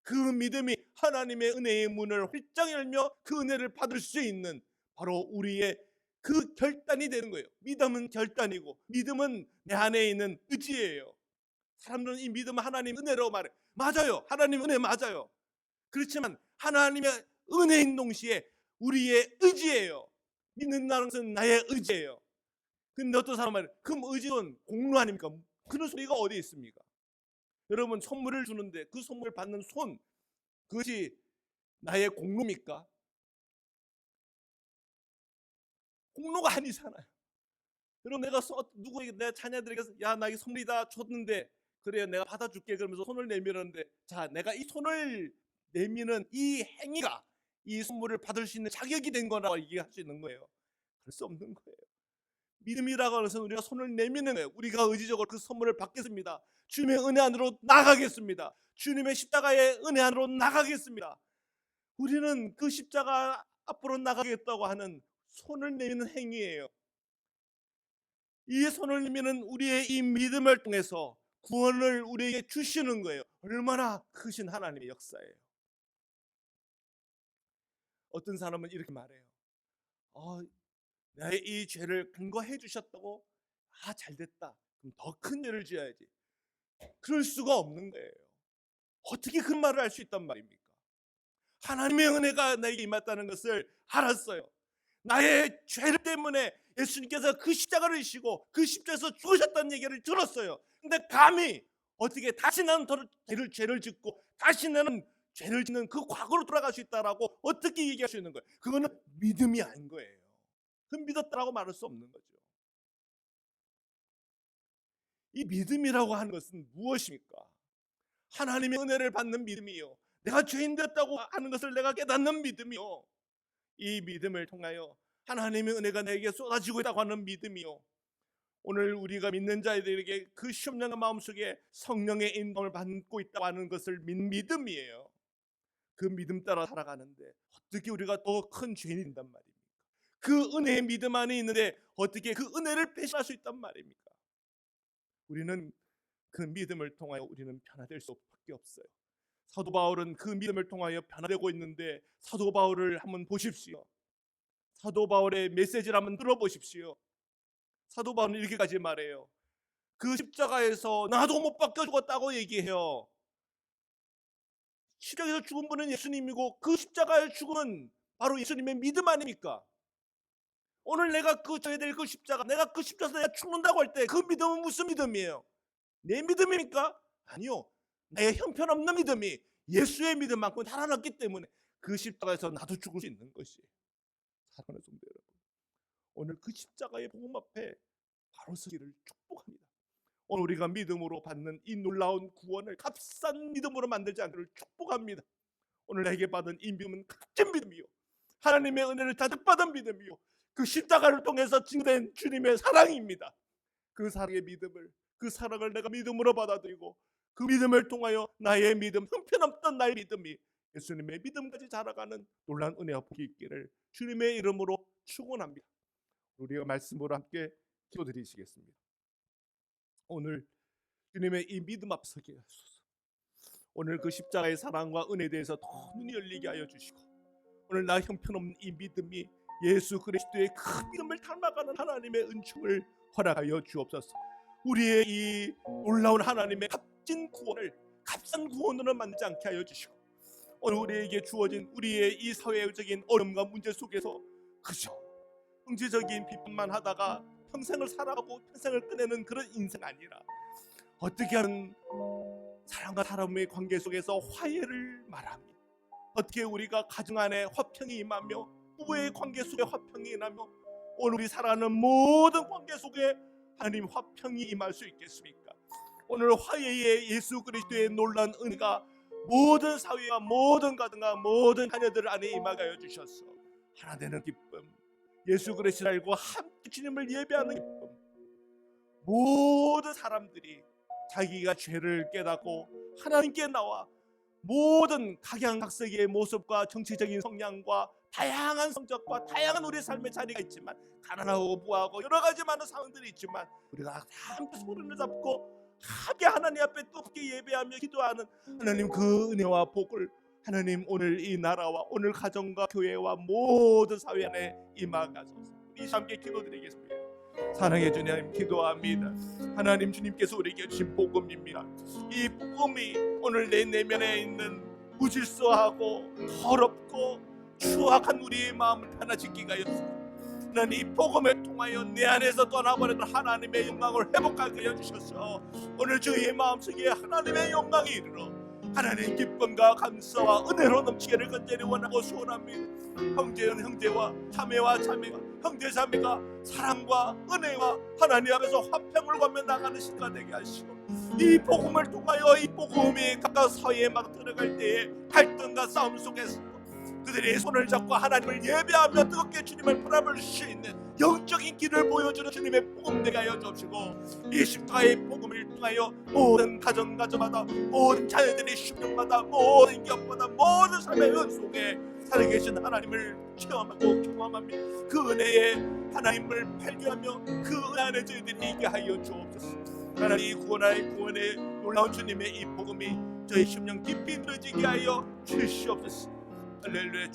그 믿음이 하나님의 은혜의 문을 활짝 열며 그 은혜를 받을 수 있는 바로 우리의 그 결단이 되는 거예요. 믿음은 결단이고 믿음은 내 안에 있는 의지예요. 사람들은 이 믿음은 하나님 은혜라고 말해요. 맞아요. 하나님 은혜 맞아요. 그렇지만 하나님의 은혜인 동시에 우리의 의지예요. 믿는다는 것은 나의 의지예요. 근데 어떤 사람은 그럼 의지는 공로 아닙니까? 그런 소리가 어디 있습니까? 여러분 선물을 주는데 그 선물 받는 손, 그것이 나의 공로입니까? 공로가 아니잖아요. 여러분 내가 누구에게 내 자녀들에게 야 나 이 선물이다 줬는데 그래 내가 받아줄게 그러면서 손을 내밀었는데 자 내가 이 손을 내미는 이 행위가 이 선물을 받을 수 있는 자격이 된 거라고 얘기할 수 있는 거예요. 그럴 수 없는 거예요. 믿음이라고 해서 우리가 손을 내미는 거예요. 우리가 의지적으로 그 선물을 받겠습니다. 주님의 은혜 안으로 나가겠습니다. 주님의 십자가의 은혜 안으로 나가겠습니다. 우리는 그 십자가 앞으로 나가겠다고 하는 손을 내미는 행위예요. 이 손을 내미는 우리의 이 믿음을 통해서 구원을 우리에게 주시는 거예요. 얼마나 크신 하나님의 역사예요. 어떤 사람은 이렇게 말해요. 나의 이 죄를 간과해 주셨다고 잘됐다. 그럼 더 큰 죄를 지어야지. 그럴 수가 없는 거예요. 어떻게 그 말을 할 수 있단 말입니까? 하나님의 은혜가 나에게 임했다는 것을 알았어요. 나의 죄 때문에 예수님께서 그 십자가를 지시고 그 십자가에서 죽으셨다는 얘기를 들었어요. 근데 감히 어떻게 다시 나는 죄를 짓고 다시 나는 죄를 짓는 그 과거로 돌아갈 수 있다라고 어떻게 얘기할 수 있는 거예요? 그거는 믿음이 아닌 거예요. 그 믿었다라고 말할 수 없는 거죠. 이 믿음이라고 하는 것은 무엇입니까? 하나님의 은혜를 받는 믿음이요. 내가 죄인 되었다고 하는 것을 내가 깨닫는 믿음이요. 이 믿음을 통하여 하나님의 은혜가 내게 쏟아지고 있다고 하는 믿음이요. 오늘 우리가 믿는 자들에게 그 시험령의 마음속에 성령의 인도를 받고 있다고 하는 것을 믿음이에요. 그 믿음 따라 살아가는데 어떻게 우리가 더 큰 죄인이 된단 말입니까? 그 은혜의 믿음 안에 있는데 어떻게 그 은혜를 배신할 수 있단 말입니까? 우리는 그 믿음을 통하여 우리는 변화될 수밖에 없어요. 사도 바울은 그 믿음을 통하여 변화되고 있는데 사도 바울을 한번 보십시오. 사도 바울의 메시지를 한번 들어보십시오. 사도 바울은 이렇게까지 말해요. 그 십자가에서 나도 못 박혀 죽었다고 얘기해요. 십자가에서 죽은 분은 예수님이고 그 십자가의 죽음은 바로 예수님의 믿음 아닙니까? 오늘 내가 그 져야 될 그 십자가, 내가 그 십자가에서 내가 죽는다고 할 때 그 믿음은 무슨 믿음이에요? 내 믿음입니까? 아니요. 나의 형편없는 믿음이 예수의 믿음만큼 달아났기 때문에 그 십자가에서 나도 죽을 수 있는 것이에요. 사랑하는 성도 여러분, 오늘 그 십자가의 복음 앞에 바로 서기를 축복합니다. 오늘 우리가 믿음으로 받는 이 놀라운 구원을 값싼 믿음으로 만들지 않기를 축복합니다. 오늘 내게 받은 이 믿음은 값진 믿음이요, 하나님의 은혜를 다득받은 믿음이요, 그 십자가를 통해서 증거된 주님의 사랑입니다. 그 사랑의 믿음을, 그 사랑을 내가 믿음으로 받아들이고 그 믿음을 통하여 나의 믿음, 형편없던 나의 믿음이 예수님의 믿음까지 자라가는 놀라운 은혜와 복이 있기를 주님의 이름으로 축원합니다. 우리가 말씀으로 함께 기도드리시겠습니다. 오늘 주님의 이 믿음 앞에 서게 하소서. 오늘 그 십자가의 사랑과 은혜에 대해서 더 눈이 열리게 하여 주시고 오늘 나 형편없는 이 믿음이 예수 그리스도의 큰 믿음을 닮아가는 하나님의 은총을 허락하여 주옵소서. 우리의 이 놀라운 하나님의 값진 구원을 값싼 구원으로 만들지 않게 하여 주시고 오늘 우리에게 주어진 우리의 이 사회적인 어려움과 문제 속에서 그저 형제적인 비판만 하다가 평생을 살아가고 평생을 끝내는 그런 인생 아니라 어떻게 하면 사람과 사람의 관계 속에서 화해를 말하며 어떻게 우리가 가정 안에 화평이 임하며 부부의 관계 속에 화평이 임하며 오늘 우리 살아가는 모든 관계 속에 하나님 화평이 임할 수 있겠습니까? 오늘 화해의 예수 그리스도의 놀라운 은혜가 모든 사회와 모든 가정과 모든 자녀들 안에 임하게 하여 주셔서 하나 되는 기쁨, 예수 그리스도를 알고 함께 주님을 예배하는 기쁨, 모든 사람들이 자기가 죄를 깨닫고 하나님께 나와 모든 각양각색의 모습과 정치적인 성향과 다양한 성적과 다양한 우리의 삶의 자리가 있지만 가난하고 부하고 여러 가지 많은 상황들이 있지만 우리가 함께 손을 잡고 함께 하나님 앞에 뜨겁게 예배하며 기도하는 하나님 그 은혜와 복을 하나님 오늘 이 나라와 오늘 가정과 교회와 모든 사회 안에 임하가소서. 우리 함께 기도드리겠습니다. 사랑해 주님 기도합니다. 하나님 주님께서 우리에게 주신 복음입니다. 이 복음이 오늘 내 내면에 있는 무질서하고 더럽고 추악한 우리의 마음을 변화시키게 하였습니다. 하나님 이 복음을 통하여 내 안에서 떠나버렸던 하나님의 영광을 회복하게 하여 주셔서 오늘 저희의 마음속에 하나님의 영광이 이르러 하나님의 기쁨과 감사와 은혜로 넘치기를 간절히 원하고 소원합니다. 형제는 형제와 자매와 자매가, 형제 자매가 사랑과 은혜와 하나님 앞에서 화평을 거며 나가는 시간 되게 하시고 이 복음을 통하여 이 복음이 각각 사회에 막 들어갈 때에 갈등과 싸움 속에서 그들이 손을 잡고 하나님을 예배하며 뜨겁게 주님을 바라볼 수 있는 영적인 길을 보여주는 주님의 복음 되게 하여 주시고 이 십자가의 복음을 통하여 모든 가정마다 모든 자녀들의 심령마다 모든 기업마다 모든 삶의 은 속에 살아계신 하나님을 체험하고 경험하며 그 은혜에 하나님을 발견하며 그 은혜 안에 저희들이 있게 하여 주옵소서. 하나님 구원의 놀라운 주님의 이 복음이 저희 심령 깊이 들어지게 하여 주시옵소서. 할렐루야.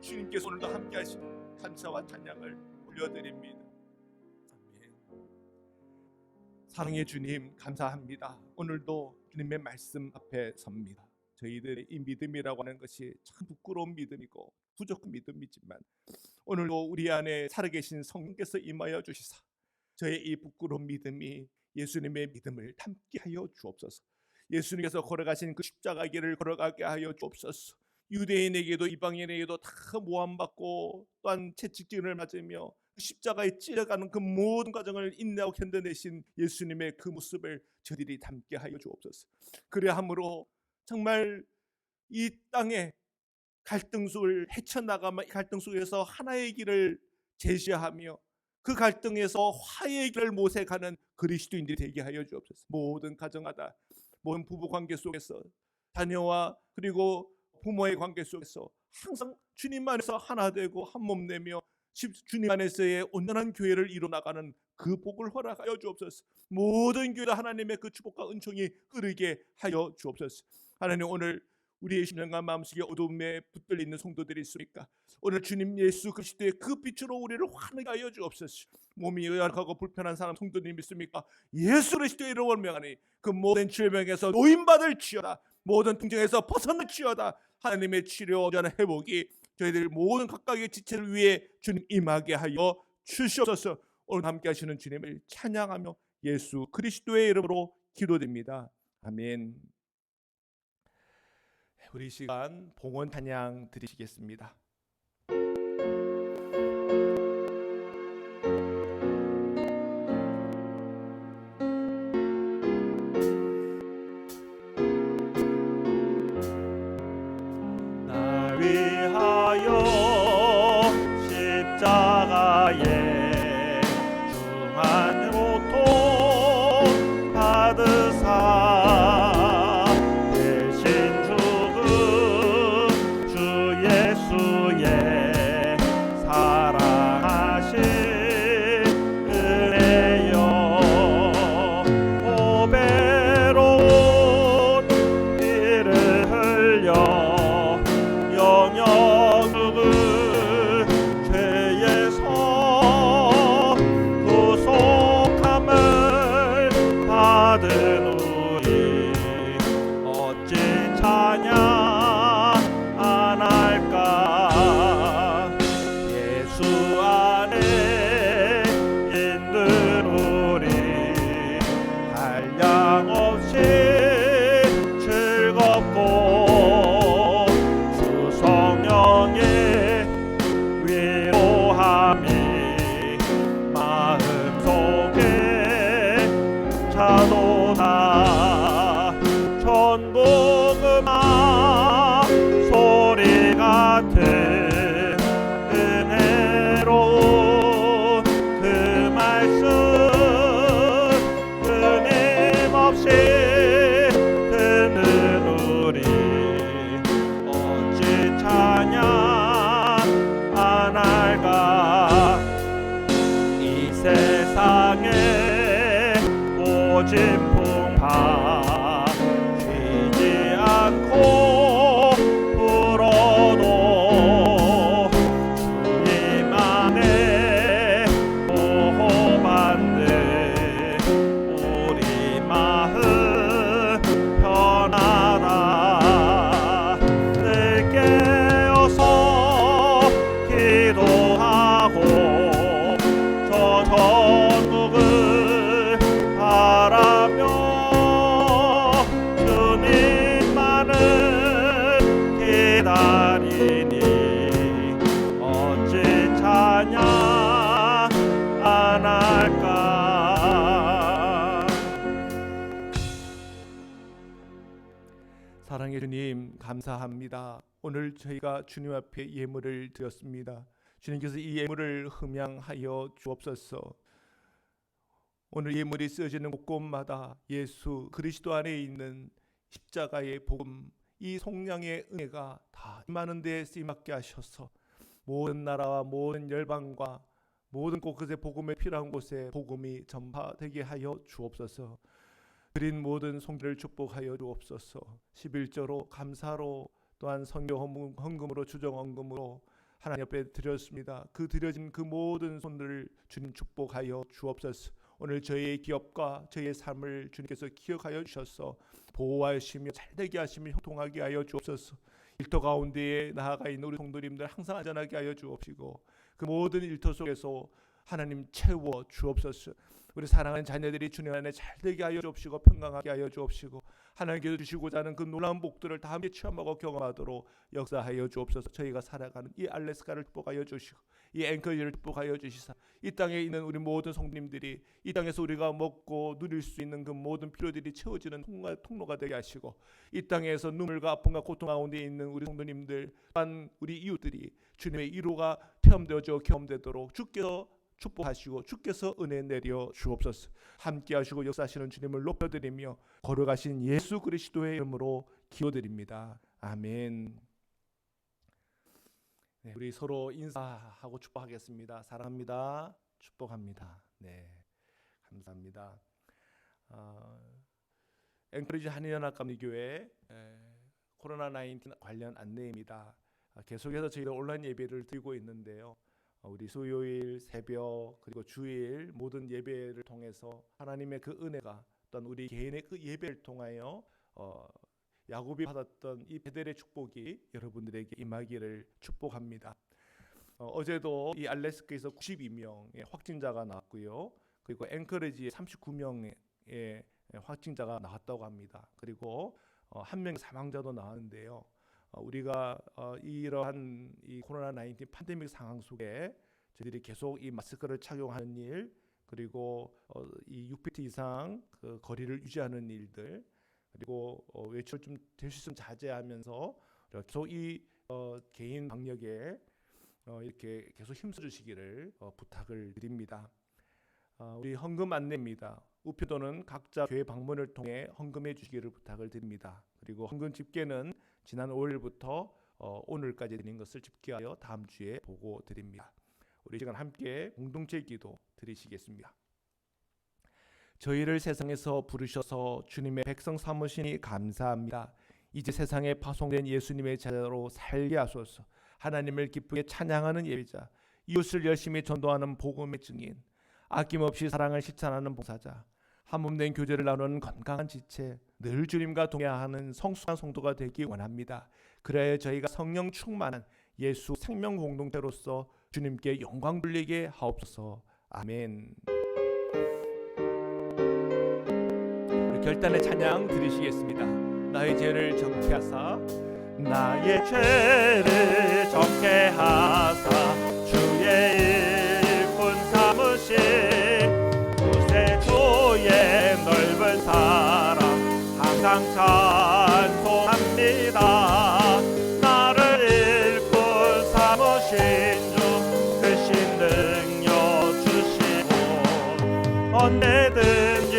주님께서 오늘도 함께 하시는 감사와 찬양을 올려드립니다. 아멘. 사랑의 주님 감사합니다. 오늘도 주님의 말씀 앞에 섭니다. 저희들의 이 믿음이라고 하는 것이 참 부끄러운 믿음이고 부족한 믿음이지만 오늘도 우리 안에 살아계신 성령께서 임하여 주시사 저의 이 부끄러운 믿음이 예수님의 믿음을 닮게 하여 주옵소서. 예수님께서 걸어가신 그 십자가 길을 걸어가게 하여 주옵소서. 유대인에게도 이방인에게도 다 모함받고 또한 채찍질을 맞으며 십자가에 찔려가는 그 모든 과정을 인내하고 견뎌내신 예수님의 그 모습을 저들이 닮게 하여 주옵소서. 그래야 함으로 정말 이 땅에 갈등 속을 헤쳐나가며 갈등 속에서 하나의 길을 제시하며 그 갈등에서 화해의 길을 모색하는 그리스도인들이 되게 하여 주옵소서. 모든 가정하다, 모든 부부 관계 속에서, 자녀와 그리고 부모의 관계 속에서 항상 주님 안에서 하나 되고 한 몸 되며 주님 안에서의 온전한 교회를 이뤄 나가는 그 복을 허락하여 주옵소서. 모든 교회가 하나님의 그 축복과 은총이 흐르게 하여 주옵소서. 하나님, 오늘 우리의 심령과 마음속에 어둠에 붙들려 있는 성도들이 있으니까 오늘 주님 예수 그리스도의 그 빛으로 우리를 환하게 하여 주옵소서. 몸이 연약하고 불편한 사람 성도들이 믿습니까? 예수 그리스도의 이름으로 명하니 그 모든 질병에서 노임받을 지어다, 모든 통증에서 벗어날 지어다. 하나님의 치료, 온전한 회복이 저희들 모든 각각의 지체를 위해 주님 임하게 하여 주시옵소서. 오늘 함께 하시는 주님을 찬양하며 예수 그리스도의 이름으로 기도드립니다. 아멘. 우리 시간 봉헌 찬양 드리시겠습니다. 날 위하여 십자가에 중한 고통 받으사 대신 죽은 주 예수의 사랑하신 은혜여 보배로운 피를 흘려 영영 죽은 죄에서 구속함을 받은 우리 어찌 찬양 안 할까. 예수 안에 있는 우리 한량없이 즐겁고 성령의 위로함이 마음속에 차도다. 천국음악 소리 같은 은혜로운 그 말씀 끊임없이 듣는 우리 어찌 찬양 안 할까. 이 세상에 오진 풍파 쉬지 않고 불어도 주님 안에 보호받는 우리 마음 편하다. 늘 깨어서 기도하고 저 천국을 바라며 주님만을 기다리니 어찌 찬양 안 할까. 사랑의 주님, 감사합니다. 오늘 저희가 주님 앞에 예물을 드렸습니다. 주님께서 이 예물을 흠양하여 주옵소서. 오늘 예물이 쓰여지는 곳곳마다 예수 그리스도 안에 있는 십자가의 복음, 이 속량의 은혜가 다 많은 데에 쓰임받게 하셔서 모든 나라와 모든 열방과 모든 곳곳에 복음에 필요한 곳에 복음이 전파되게 하여 주옵소서. 드린 모든 성도를 축복하여 주옵소서. 11조로 감사로 또한 선교 헌금으로 주정 헌금으로 하나님 앞에 드렸습니다. 그 드려진 그 모든 손들을 주님 축복하여 주옵소서. 오늘 저희의 기업과 저희의 삶을 주님께서 기억하여 주셔서 보호하시며 잘되게 하시며 형통하게 하여 주옵소서. 일터 가운데에 나아가 있는 우리 성도님들 항상 안전하게 하여 주옵시고 그 모든 일터 속에서 하나님 채워 주옵소서. 우리 사랑하는 자녀들이 주님 안에 잘되게 하여 주옵시고 평강하게 하여 주옵시고 하나님께서 주시고자 하는 그 놀라운 복들을 다 함께 체험하고 경험하도록 역사하여 주옵소서. 저희가 살아가는 이 알래스카를 축복하여 주시고 이 앵커지를 축복하여 주시사 이 땅에 있는 우리 모든 성도님들이 이 땅에서 우리가 먹고 누릴 수 있는 그 모든 필요들이 채워지는 통로가 되게 하시고 이 땅에서 눈물과 아픔과 고통 가운데 있는 우리 성도님들 또한 우리 이웃들이 주님의 위로가 체험되어져 경험되도록 주께서 축복하시고 주께서 은혜 내려 주옵소서. 함께하시고 역사하시는 주님을 높여드리며 걸어가신 예수 그리스도의 이름으로 기도드립니다. 아멘. 네, 우리 서로 인사하고 축복하겠습니다. 사랑합니다. 축복합니다. 네, 감사합니다. 앵커리지 한인연합감리교회 코로나19 관련 안내입니다. 계속해서 저희가 온라인 예배를 드리고 있는데요. 우리 수요일 새벽 그리고 주일 모든 예배를 통해서 하나님의 그 은혜가 또한 우리 개인의 그 예배를 통하여 야곱이 받았던 이 베델의 축복이 여러분들에게 임하기를 축복합니다. 어제도 이 알래스카에서 92명의 확진자가 나왔고요. 그리고 앵커리지에 39명의 확진자가 나왔다고 합니다. 그리고 한 명의 사망자도 나왔는데요. 우리가 이러한 이 코로나19 팬데믹 상황 속에 저희들이 계속 이 마스크를 착용하는 일, 그리고 이 6피트 이상 그 거리를 유지하는 일들, 그리고 외출 좀 될 수 있으면 자제하면서 계속 이 개인 방역에 이렇게 계속 힘써 주시기를 부탁을 드립니다. 우리 헌금 안내입니다. 우표도는 각자 교회 방문을 통해 헌금해 주시기를 부탁을 드립니다. 그리고 헌금 집계는 지난 5일부터 오늘까지 드린 것을 집계하여 다음 주에 보고 드립니다. 우리 시간 함께 공동체 기도 드리시겠습니다. 저희를 세상에서 부르셔서 주님의 백성 삼으시니 감사합니다. 이제 세상에 파송된 예수님의 제자로 살게 하소서. 하나님을 기쁘게 찬양하는 예배자, 이웃을 열심히 전도하는 복음의 증인, 아낌없이 사랑을 실천하는 봉사자, 한몸된 교제를 나누는 건강한 지체, 늘 주님과 동행하는 성숙한 성도가 되기 원합니다. 그래야 저희가 성령 충만한 예수 생명 공동체로서 주님께 영광 돌리게 하옵소서. 아멘. 우리 결단의 찬양 드리시겠습니다. 나의 죄를 정케하사, 나의 죄를 적게 하사 주의 일꾼 삼으신 구세주의 넓은 사랑 항상 찬송합니다. 나를 일꾼 삼으신 주 크신 능력 주시고 언제든지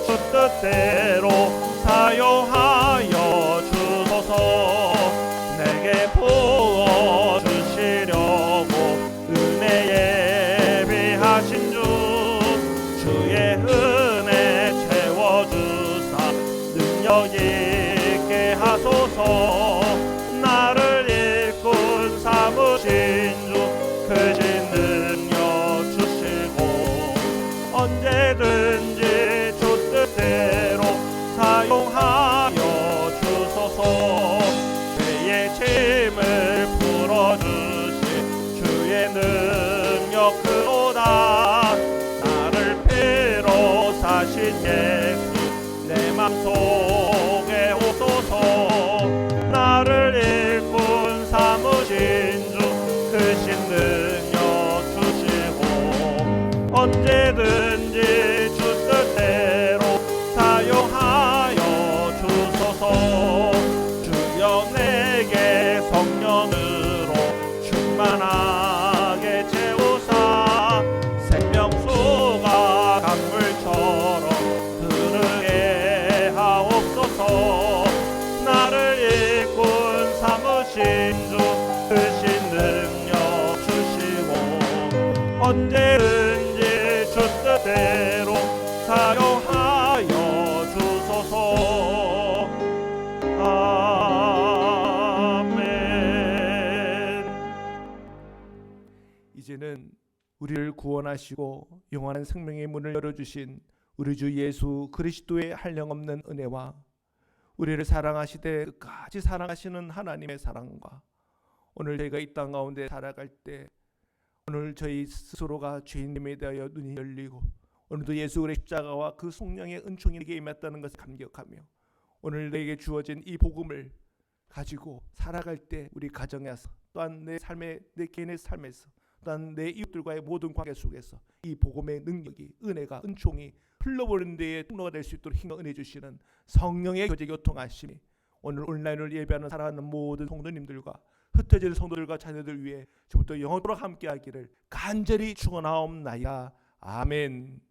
주 뜻대로 사용하여 주소서. 내게 부어주시려고 은혜 예비하신 주 주의 은혜 채워주사 능력 있게 하소서. 나를 일꾼 삼으신 주 크신 능력 주시고 언제든지 주 뜻대로 사용하여 주소서. 죄의 짐을 풀어주신 주의 능력 그로다. 나를 피로 사신 예수 내 맘속에 오소서. 나를 일꾼 삼으신 주 크신 능력 주시고 언제든지 주 뜻대로 사용하여 주소서. 주여 내게 성령으로 충만하게 채우사 생명수가 강물처럼 흐르게 하옵소서. 나를 일꾼 삼으신 주 크신 능력 주시고 언제든지 주 뜻대로 사용하여 주소서. 아멘. 이제는 우리를 구원하시고 영원한 생명의 문을 열어주신 우리 주 예수 그리스도의 한량없는 은혜와 우리를 사랑하시되 끝까지 사랑하시는 하나님의 사랑과 오늘 저희가 이 땅 가운데 살아갈 때 오늘 저희 스스로가 죄인됨에 대하여 눈이 열리고 오늘도 예수 그리스도의 십자가와 그 성령의 은총이 내게 임했다는 것을 감격하며 오늘 내게 주어진 이 복음을 가지고 살아갈 때 우리 가정에서 또한 내 삶의 내 개인의 삶에서 또한 내 이웃들과의 모든 관계 속에서 이 복음의 능력이 은혜가 은총이 흘러버리는 데에 통로가 될 수 있도록 힘과 은혜 주시는 성령의 교제 교통하심이 오늘 온라인을 예배하는 사랑하는 모든 성도님들과 흩어진 성도들과 자녀들 위해 지금부터 영원토록 함께하기를 간절히 축원하옵나이다. 아멘.